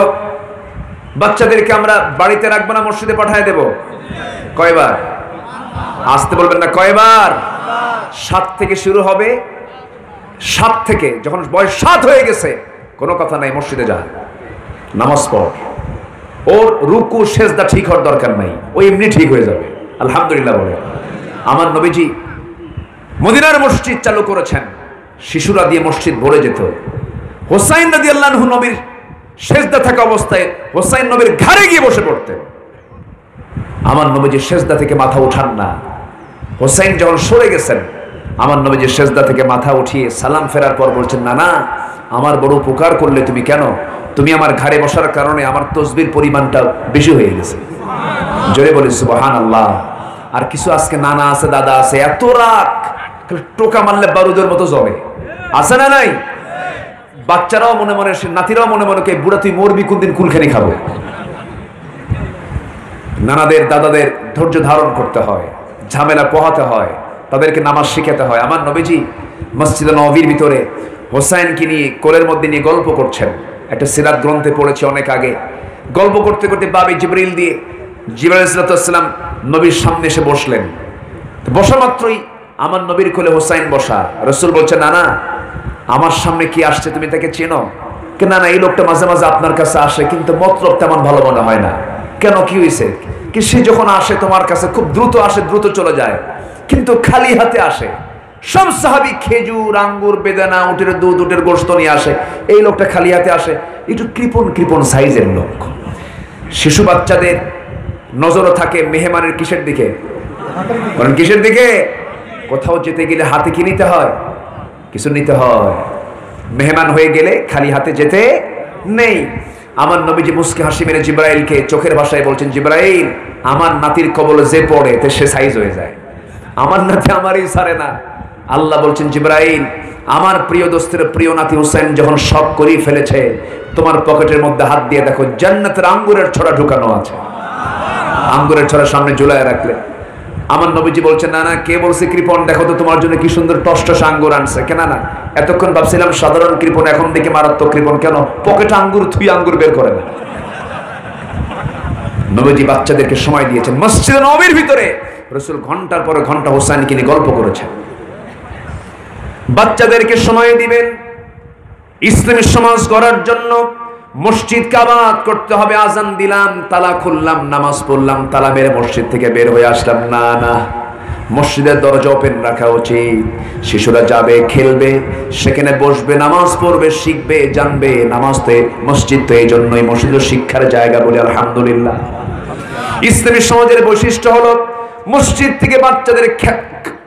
বাচ্চাদেরকে আমরা বাড়িতে রাখবো না মসজিদে পাঠিয়ে দেব? কয়বার? আসতে বলবেন না, কয়বার? 7 থেকে শুরু হবে। 7 থেকে যখন বয়স 7 হয়ে গেছে, কোনো কথা নাই, মসজিদে যা, নামাজ পড়। ওর রুকু সেজদা ঠিক হওয়ার দরকার নাই, ও এমনি ঠিক হয়ে যাবে। আলহামদুলিল্লাহ বলে। আমার নবীজি মদিনার মসজিদ চালু করেছেন, শিশুরা দিয়ে মসজিদ ভরে যেত। হোসাইন রাদিয়াল্লাহু আনহু নবীর সেজদা থাকা অবস্থায় হোসাইন নবীর ঘাড়ে গিয়ে বসে পড়তেন। আমার নবীজি সেজদা থেকে মাথা উঠান না। হোসাইন যখন সরে গেছেন, আমার নবীজি সেজদা থেকে মাথা উঠিয়ে সালাম ফেরার পর বলছেন, না না, আমার বড় উপকার করলে তুমি। কেন? তুমি আমার ঘাড়ে বসার কারণে আমার তসবির পরিমাণটা বেশি হয়ে গেছে। জোরে বলি সুবহানাল্লাহ। আর কিছু আজকে নানা আছে, দাদা আছে, এত রাগ, টোকা মারলে বারুদের মতো জমে, আছে না নাই? বাচ্চারাও মনে মনে, নাতিরাও মনে মনে, কে বুড়া তুই মরবি কোনদিন, কুলখানি খাবো। নানাদের দাদাদের ধৈর্য ধারণ করতে হয়, ঝামেলা পোহাতে হয়, তাদেরকে নামাজ শিখাতে হয়। আমার নবীজি মসজিদে নববীর ভিতরে হোসাইনকে নিয়ে কোলের মধ্যে নিয়ে গল্প করছেন। একটা সিরাত গ্রন্থে পড়েছে অনেক আগে। গল্প করতে করতে বাবে জিবরিল দিয়ে জিবরাইল আলাইহিস সালাম নবীর সামনে এসে বসলেন। বসা মাত্রই আমার নবীর কোলে হোসাইন বসা। রাসূল বলছেন, না না, আমার সামনে কি আসছে তুমি তাকে চেনো? না না, এই লোকটা মাঝে মাঝে আপনার কাছে আসে, কিন্তু মতলব তেমন ভালো মনে হয় না। কেন, কি হয়েছে? কি সে যখন আসে তোমার কাছে খুব দ্রুত আসে, দ্রুত চলে যায়, কিন্তু খালি হাতে আসে। সব সাহাবী খেজুর, আঙ্গুর, বেদানা, উটের দুধ, উটের গোশত নিয়ে আসে, এই লোকটা খালি হাতে আসে। একটু কৃপণ কৃপণ সাইজের লোক। শিশু বাচ্চাদের নজরও থাকে মেহমানের কিসের দিকে? কারণ কিসের দিকে? কোথাও যেতে গেলে হাতে কি নিতে হয়? কিছু নিতে হয়। মেহমান হয়ে গেলে খালি হাতে যেতে নেই। আমার নবীজি মুস্কি হাসি মেরে জিবরাইলকে চোখের ভাষায় বলছেন, জিবরাইল, আমার নাতির কবলে যে পড়ে তে সে সাইজ হয়ে যায়, আমার নাতি আমারই ছাড়ে না। আল্লাহ বলছেন, জিবরাইল, আমার প্রিয় দোস্তের প্রিয় নাতি হুসাইন যখন সব করেই ফেলেছে, তোমার পকেটের মধ্যে হাত দিয়ে দেখো, জান্নাতের আঙ্গুরের ছড়া ঢুকানো আছে। আঙ্গুরের ছড়া সামনে ঝুলায় রাখলে। আমার নবীজি বলছেন, না না, কে বলছে কৃপণ? দেখো তো তোমার জন্য কি সুন্দর টসটস আঙ্গুর আনছে। কেন না, এতক্ষণ ভাবছিলাম সাধারণ কৃপণ, এখন দেখে মারাত্মক কৃপণ। কেন? পকেটে আঙ্গুর থুই আঙ্গুর বের করে না। নবীজি বাচ্চাদেরকে সময় দিয়েছেন। মসজিদে নববীর ভিতরে রাসূল ঘন্টার পর ঘন্টা হোসাইনকে নিয়ে গল্প করেছেন। বাচ্চাদেরকে সময় দিবেন ইসলামী সমাজ গড়ার জন্য। মসজিদকে আবাদ করতে হবে। আজান দিলাম, তালা খুললাম, নামাজ পড়লাম, তালা মেরে মসজিদ থেকে বের হয়ে আসলাম, না না, মসজিদের দরজা ওপেন রাখা উচিত। শিশুরা যাবে, খেলবে, সেখানে বসবে, নামাজ পড়বে, শিখবে, জানবে। নামাজ তো, মসজিদ তো এই জন্যই, মসজিদ শিক্ষার জায়গা বলে আলহামদুলিল্লাহ। ইসলামী সমাজের বৈশিষ্ট্য হলো মসজিদ থেকে বাচ্চাদের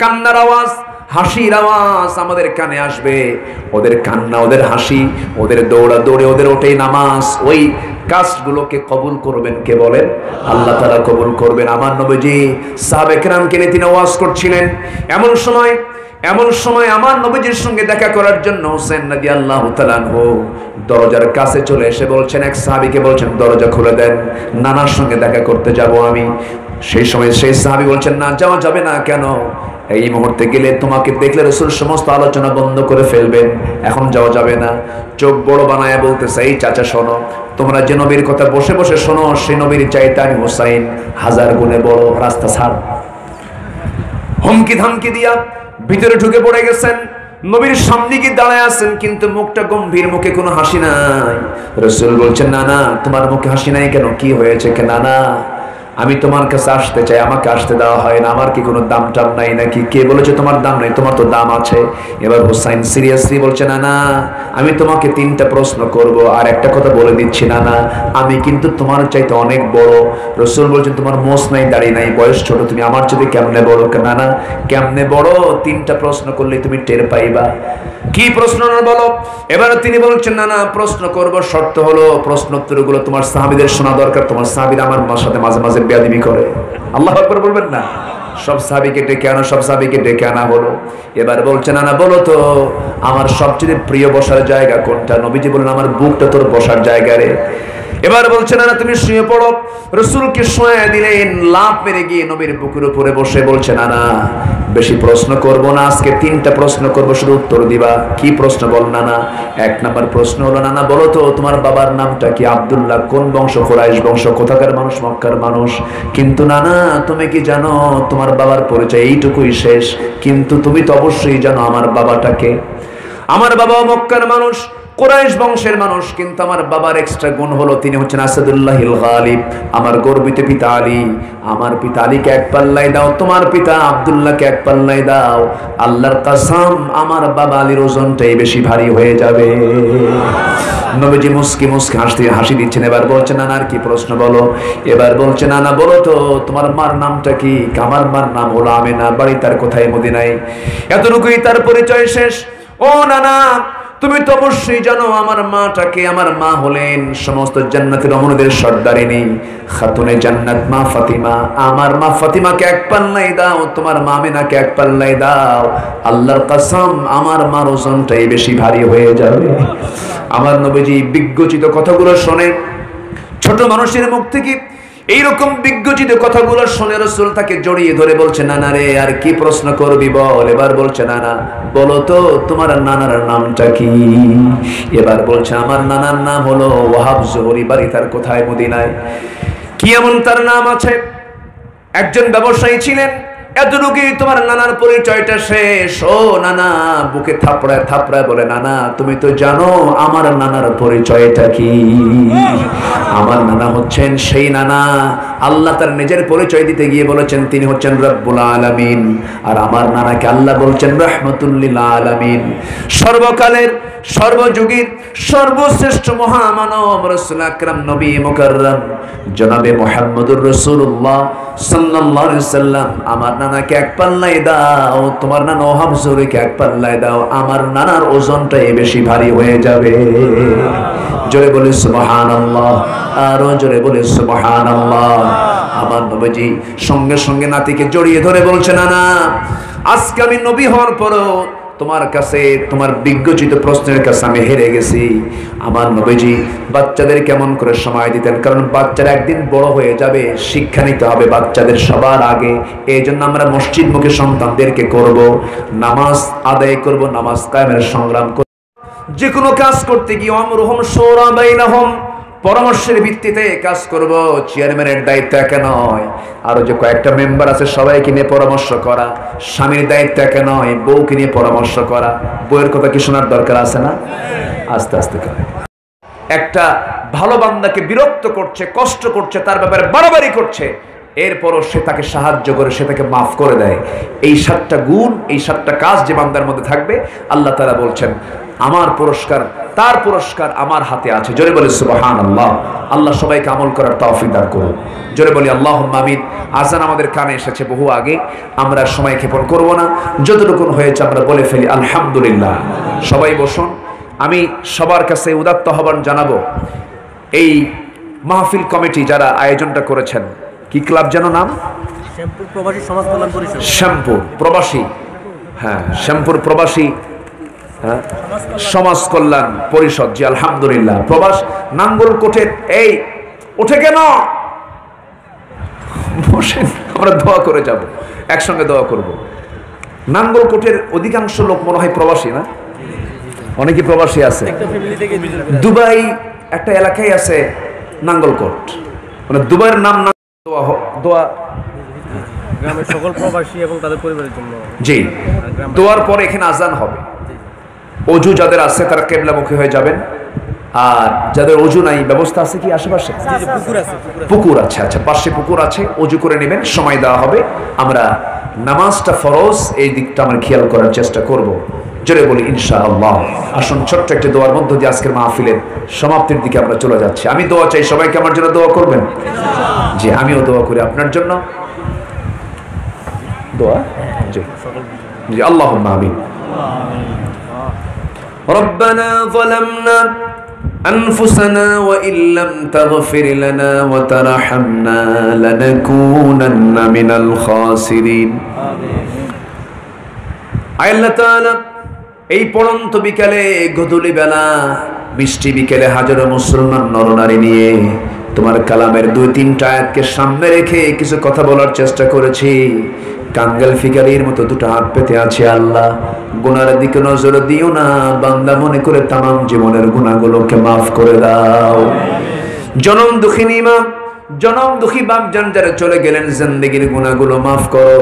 কান্নার আওয়াজ, হাসির আওয়াজ আমাদের কানে আসবে। ওদের কান্না, ওদের হাসি, ওদের দৌড়া দৌড়ে, ওদের ওটাই নামাজ। ওই কাজগুলোকে কবুল করবেন কে বলেন? আল্লাহ তাআলা কবুল করবেন। আমার নবীজি সাহাবে কেরামকে নিয়ে তিনি ওয়াজ করছিলেন। এমন সময় আমার নবীজির সঙ্গে দেখা করার জন্য হোসেন রাদিয়াল্লাহু তাআলা আনহু দরজার কাছে চলে এসে বলছেন, এক সাহাবীকে বলছেন, দরজা খুলে দেন, নানার সঙ্গে দেখা করতে যাব আমি। সেই সময় সেই সাহাবী বলছেন, না, যাওয়া যাবে না। কেন? এই মুহূর্তে গেলে তোমাকে দেখলে রাসূল সমস্ত আলোচনা বন্ধ করে ফেলবেন, এখন যাওয়া যাবে না। চোখ বড় বানায় বলতেছে, এই চাচা শোনো, তোমরা যে নবীর কথা বসে বসে শোনো, সেই নবীর চাইতে আমি হোসাইন 1000 গুণে বড়, রাস্তা ছাড়। হুমকি ধামকি দিয়া ভিতরে ঢুকে পড়ে গেছেন। নবীর সামনে গিয়ে দাঁড়ায় আছেন, কিন্তু মুখটা গম্ভীর, মুখে কোনো হাসি নাই। রাসূল বলছেন, না না, তোমার মুখে হাসি নাই কেন? কি হয়েছে? কে? না না, আমি তোমার কাছে আসতে চাই, আমাকে আসতে দেওয়া হয় না। আমার কি কোনো দাম টাম নাই নাকি? কে বলেছে তোমার দাম নাই? তোমার তো দাম আছে। এবার হোসাইন সিরিয়াসলি বলছে, না না, আমি তোমাকে 3টা প্রশ্ন করব, আর একটা কথা বলে দিচ্ছি, না না, আমি কিন্তু তোমার চাইতে অনেক বড়। রাসূল বলছেন, তোমার মোষ নাই, দাড়ি নাই, বয়স ছোট, তুমি আমার চাইতে কেমনে বড়? না না, কেমনে বড়? 3টা প্রশ্ন করলে তুমি টের পাইবা। কি প্রশ্ন বলো? এবার তিনি বলছেন, না না, প্রশ্ন করব, শর্ত হলো প্রশ্ন উত্তরগুলো তোমার সাহাবীদের শোনা দরকার। তোমার সাহাবীরা আমার সাথে মাঝে মাঝে বেয়াদবি করে। আল্লাহু আকবার বলবেন না? সব সাহাবীকে ডেকে আনা, সব সাহাবীকে ডেকে আনা হলো। এবার বলছে নানা বলো তো আমার সবচেয়ে প্রিয় বসার জায়গা কোনটা? নবীজি বললেন আমার বুকটা তোর বসার জায়গা রে। এবার বলছে না তুমি শুয়ে পড়ো। রাসূলকে শুয়ে দিলেন, লাফ মেরে গিয়ে নবীর বুকের উপরে বসে বলছে না বেশি প্রশ্ন করব না, আজকে 3টা প্রশ্ন করব, শুধু উত্তর দিবা। কি প্রশ্ন বল না? 1 নাম্বার প্রশ্ন হলো নানা বলো তো তোমার বাবার নামটা কি? আব্দুল্লাহ। কোন বংশ? কুরাইশ বংশ। কোথাকার মানুষ? মক্কার মানুষ। কিন্তু নানা তুমি কি জানো তোমার বাবার পরিচয় এইটুকুই শেষ, কিন্তু তুমি তো অবশ্যই জানো আমার বাবাটাকে। আমার বাবা মক্কার মানুষ, কুরাইশ বংশের মানুষ, কিন্তু আমার বাবার এক্সট্রা গুণ হলো তিনি হচ্ছেন আসাদুল্লাহিল গালিব, আমার গর্বিত পিতা আলী। আমার পিতা আলীকে এক পাল্লায় দাও, তোমার পিতা আব্দুল্লাহকে এক পাল্লায় দাও। আল্লাহর কসম আমার বাবা আলীর ওজনটাই বেশি ভারী হয়ে যাবে। নবীজি মুস্কি মুস্কি হাসি দিচ্ছেন। এবার বলছে নানা আর কি প্রশ্ন বলো? এবার বলছে নানা বলো তো তোমার মার নামটা কি? আমার মার নাম হলো আমেনা, বাড়ি তার কোথায়? মদিনায়। এতটুকুই তার পরিচয় শেষ। ও নানা তুমি তো অবশ্যই জানো আমার মাটাকে। আমার মা হলেন সমস্ত জান্নাতের রমণীদের সর্দারিনী, খাতুনে জান্নাত মা ফাতিমা। আমার মা ফাতিমাকে এক পাল্লাই দাও, তোমার মা আমেনাকে এক পাল্লাই দাও। আল্লাহর কসম আমার মার ওজনটাই বেশি ভারী হয়ে যাবে। আমার নবীজি বিজ্ঞচিত কথাগুলো শোনে, ছোট মানুষের মুখ থেকে এইরকম বিজ্ঞচিত কথাগুলো শুনে রাসূল তাকে জড়িয়ে ধরে বলছে নানা রে আর কি প্রশ্ন করবি বল। এবার বলছে নানা বলো তো তোমার নানার নামটা কি? এবার বলছে আমার নানার নাম হলো ওয়াহাব জোহরি, বাড়ি তার কোথায়? মদিনায়। কি এমন তার নাম আছে? একজন ব্যবসায়ী ছিলেন। এতটুকুই তোমার নানার পরিচয়টা শেষ। ও নানা বুকে থাপড়ায় থাপড়ায় বলে নানা তুমি তো জানো আমার নানার পরিচয়টা কি? আমার নানা হচ্ছেন সেই নানা আল্লাহ তার নিজের পরিচয় দিতে গিয়ে বলেছেন তিনি হচ্ছেন রব্বুল আলামিন। আর আমার নানাকে আল্লাহ বলছেন রাহমাতুল লিল আলামিন। সর্বকালের সর্বযুগীর সর্বশ্রেষ্ঠ মহামানব রাসূল আকরাম নবী মুকাররম জনাবে মুহাম্মদুর রাসূলুল্লাহ সাল্লাল্লাহু আলাইহি সাল্লাম আমার নানাকে এক পাল্লায় দাও, তোমার নানা ওয়াহাব জোহরিকে এক পাল্লায় দাও। আমার নানার ওজনটাই বেশি ভারী হয়ে যাবে। জোরে বলি সুবহানাল্লাহ, আরো জোরে বলি সুবহানাল্লাহ। আমার নবীজি সঙ্গে সঙ্গে নাতিকে জড়িয়ে ধরে বলছে নানা আজকে আমি নবী হওয়ার পরও তোমার কাছে তোমার বিজ্ঞচিত প্রশ্নের কাছে আমি হেরে গেছি। আমার নবীজি বাচ্চাদের কেমন করে সময় দিতেন, কারণ বাচ্চারা একদিন বড় হয়ে যাবে, শিক্ষা নিতে হবে বাচ্চাদের সবার আগে। এই জন্য আমরা মসজিদমুখী সন্তানদেরকে করব, নামাজ আদায় করব, নামাজ কায়েমের সংগ্রাম করব। যে কোনো কাজ করতে গিয়ে আমরুহুম শুরা বাইনাহুম, পরামর্শের ভিত্তিতে কাজ করব। চেয়ারম্যানের দায়িত্ব একা নয়, আরো যে কয়েকটা মেম্বার আছে সবাইকে নিয়ে পরামর্শ করা। স্বামীর দায়িত্ব একা নয়, বউকে নিয়ে পরামর্শ করা। বউয়ের কথা কি শোনার দরকার আছে না? আস্তে আস্তে করে একটা ভালো বান্দাকে বিরক্ত করছে, কষ্ট করছে, তার ব্যাপারে বাড়াবাড়ি করছে, এরপরও সে তাকে সাহায্য করে, সে তাকে মাফ করে দেয়। এই 7টা গুণ, এই 7টা কাজ যে বান্দার মধ্যে থাকবে আল্লাহ তাআলা বলছেন আমার পুরস্কার, তার পুরস্কার আমার হাতে আছে। জোরে বলি সুবহানাল্লাহ। আল্লাহ সবাইকে আমল করার তৌফিক দান করুন। জোরে বলি আল্লাহুম্মা আমিন। আযান আমাদের কানে এসেছে বহু আগে, আমরা সময় ক্ষেপণ করব না, যতটুকু হয়েছে আমরা বলে ফেলি আলহামদুলিল্লাহ। সবাই বসুন। আমি সবার কাছে উদাত্ত আহ্বান জানাবো, এই মাহফিল কমিটি যারা আয়োজনটা করেছেন, কি ক্লাব যেন নাম? শ্যামপুর প্রবাসী সমাজ কল্যাণ পরিষদ। শ্যামপুর প্রবাসী, হ্যাঁ শ্যামপুর প্রবাসী সমাজ কল্যাণ পরিষদ। জি আলহামদুলিল্লাহ। প্রবাস নাঙ্গলকোটের এই ওঠে কেন বসেন, আমরা দোয়া করে যাব, একসঙ্গে দোয়া করব। নাঙ্গলকোটের অধিকাংশ লোক মনে হয় প্রবাসী না? অনেকে প্রবাসী আছে। দুবাই একটা এলাকায় আছে নাঙ্গলকোট, মানে দুবাইয়ের নাম দোয়া গ্রামের সকল প্রবাসী এবং তাদের পরিবারের জন্য। জি, দোয়ার পরে এখানে আজান হবে। অজু যাদের আছে তারা কিবলামুখী হয়ে যাবেন, আর যাদের অজু নাই, ব্যবস্থা আছে কি আশেপাশে? পুকুর আছে, আচ্ছা পাশে পুকুর আছে, অজু করে নেবেন, সময় দেওয়া হবে। আমরা নামাজটা ফরজ, এই দিকটা আমরা খেয়াল করার চেষ্টা করব। জোরে বলি ইনশাআল্লাহ। আসুন ছোট্ট একটা দোয়ার মধ্য দিয়ে আজকের মাহফিলের সমাপ্তির দিকে আমরা চলে যাচ্ছি। আমি দোয়া চাই, সবাইকে আমার জন্য দোয়া করবেন। জি আমিও দোয়া করি আপনার জন্য। দোয়া জি জি আল্লাহুম্মা আমিন। ربنا ظلمنا أنفسنا وإن لم تغفر لنا وترحمنا لنكونن من الخاسرين আল্লাহ তাআলা এই পড়ন্ত বিকালে গধূলি বেলা বৃষ্টি বিকেলে হাজারো মুসলমান নরনারী নিয়ে তোমার কালামের দুই তিনটা আয়াতকে সামনে রেখে কিছু কথা বলার চেষ্টা করেছি। কাঙ্গাল ফিকারির মতো দুটো হাত পেতে আছে আল্লাহ, গুনার দিকে নজর দিও না, বান্দা মনে করে তামাম জীবনের গুনাহগুলোকে মাফ করে দাও। জনম দুঃখিনী মা, জনম দুঃখী বাপ জান যারা চলে গেলেন, জিন্দেগির গুনাহগুলো মাফ করো,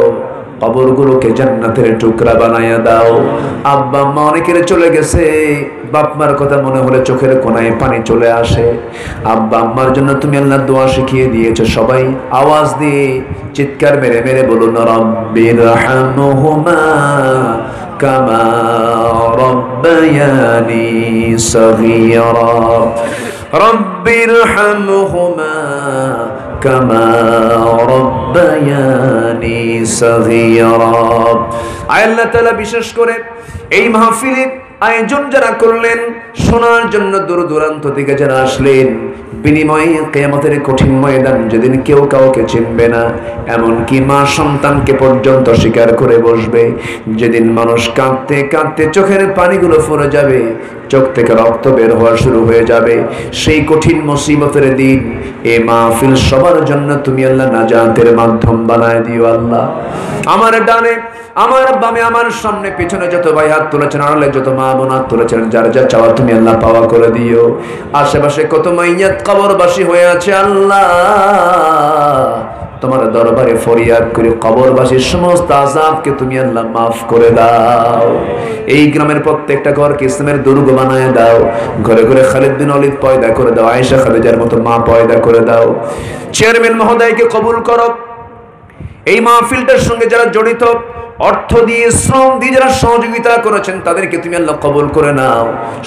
কবরগুলোকে জান্নাতের টুকরা বানায়া দাও। আব্বা আম্মা অনেকের চলে গেছে, বাপ মার কথা মনে হলে চোখের কোনায় পানি চলে আসে। আব্বা আম্মার জন্য তুমি আল্লাহ দোয়া শিখিয়ে দিয়েছো, সবাই আওয়াজ দিয়ে চিৎকার মেরে মেরে বলুন রব্বিরহামহুমা কামা রব্বায়ানি সগীরা, রব্বিরহামহুমা কামা রব্বায়ানি সগীরা। আল্লাহ তাআলা বিশেষ করে এই মাহফিলের আয়োজন যারা করলেন, শোনার জন্য দূর দূরান্ত থেকে যারা আসলেন, বিনিময়ে কিয়ামতের কঠিন ময়দান যেদিন কেউ কাউকে চিনবে না, এমনকি মা সন্তানকে পর্যন্ত স্বীকার করে বসবে, যেদিন মানুষ কাঁদতে কাঁদতে চোখের পানিগুলো ফুরে যাবে, চোখ থেকে রক্ত বের হওয়া শুরু হয়ে যাবে, সেই কঠিন মুসিবতের দিন এই মাহফিল সবার জন্য তুমি আল্লাহ নাজাতের মাধ্যম বানায় দিও। আল্লাহ আমার ডানে, আমার বামে, আমার সামনে পিছনে যত ভাই হাত তুলেছেন, আড়ালে যত মা বোন হাত তুলেছেন, যার যা চাওয়া তুমি আল্লাহ পাওয়া করে দিও। আশেপাশে কত মাইয়াত কবরবাসী হয়ে আছে আল্লাহ, তোমার দরবারে ফরিয়াদ করে কবরবাসীর সমস্ত আযাবকে তুমি আল্লাহ মাফ করে দাও। এই গ্রামের প্রত্যেকটা ঘরকে ইসলামের দুর্গ বানায় দাও, ঘরে ঘরে খালিদ বিন ওয়ালিদ পয়দা করে দাও, আয়েশা খাদিজার মতো মা পয়দা করে দাও। চেয়ারম্যান মহোদয়কে কবুল করো, এই মাহফিলটার সঙ্গে যারা জড়িত, অর্থ দিয়ে শ্রম দিয়ে যারা সহযোগিতা করেছেন, তাদেরকে তুমি আল্লাহ কবুল করে নাও।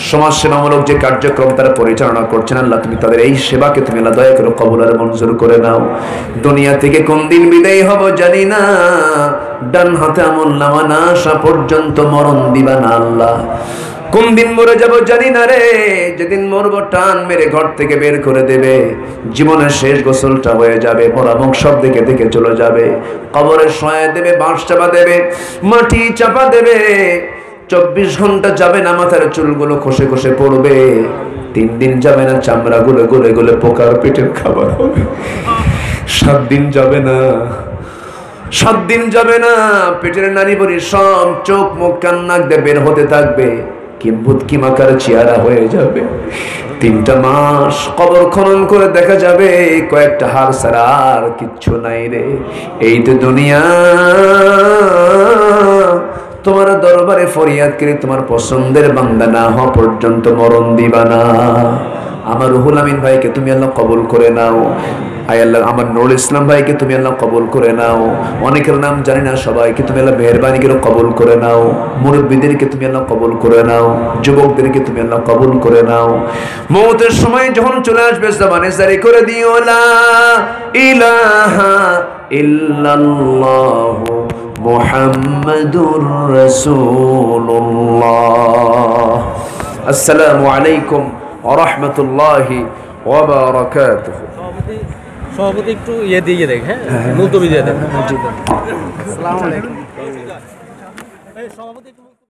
সমাজ সেবামূলক যে কার্যক্রম তারা পরিচালনা করছেন, আল্লাহ তুমি তাদের এই সেবাকে তুমি আল্লাহ দয়া করে কবুল আর মঞ্জুর করে নাও। দুনিয়া থেকে কোন দিন বিদায় হব জানি না, ডান হাতে আমল নামা না আসা পর্যন্ত মরণ দিবা না আল্লাহ। কোন দিন মরে যাব জানি না রে, যেদিন মরবো টান মেরে ঘর থেকে বের করে দেবে, জীবনের শেষ গোসলটা হয়ে যাবে, মরা মুখ সব দেখে দেখে চলে যাবে, কবরে শোয়া দেবে, বাঁশ চাপা দেবে, মাটি চাপা দেবে, 24 ঘন্টা যাবে না, মাথার চুলগুলো খসে খসে পড়বে, 3 দিন যাবে না, চামড়া গুলো গলে গলে পোকার পেটের খাবার হবে, 7 দিন যাবে না, 7 দিন যাবে না, পেটের নারী বড়ি সব চোখ মুখ কান নাক দিয়ে বের হতে থাকবে, কিম্ভূত কিমাকার চেহারা হয়ে যাবে। 3টা মাস কবর খনন করে দেখা যাবে কয়েকটা হাড় ছাড়া আর কিচ্ছু নাই রে। এই তো দুনিয়া, তোমার দরবারে ফরিয়াদ করে তোমার পছন্দের বান্দা না হওয়া পর্যন্ত মরণ দিবা না। আমার রুহুল আমিন ভাইকে তুমি আল্লাহ কবুল করে নাও। আয় আল্লাহ, আমার নুরুল ইসলাম ভাইকে তুমি আল্লাহ কবুল করে নাও। অনেকের নাম জানি না, সবাইকে তুমি আল্লাহ মেহেরবানি করে কবুল করে নাও। মুরব্বীদেরকে তুমি আল্লাহ কবুল করে নাও, যুবকদেরকে তুমি আল্লাহ কবুল করে নাও। মওতের সময় যখন চলে আসবে, জবানে জারি করে দিও লা ইলাহা ইল্লাল্লাহ মুহাম্মাদুর রাসূলুল্লাহ। আসসালামু আলাইকুম ওয়া রাহমাতুল্লাহি ওয়া বারাকাতুহু। সভাপতি একটু ইয়ে দিয়ে দেখ, হ্যাঁ মুলতবি দিয়ে দেখ। আসসালামু আলাইকুম।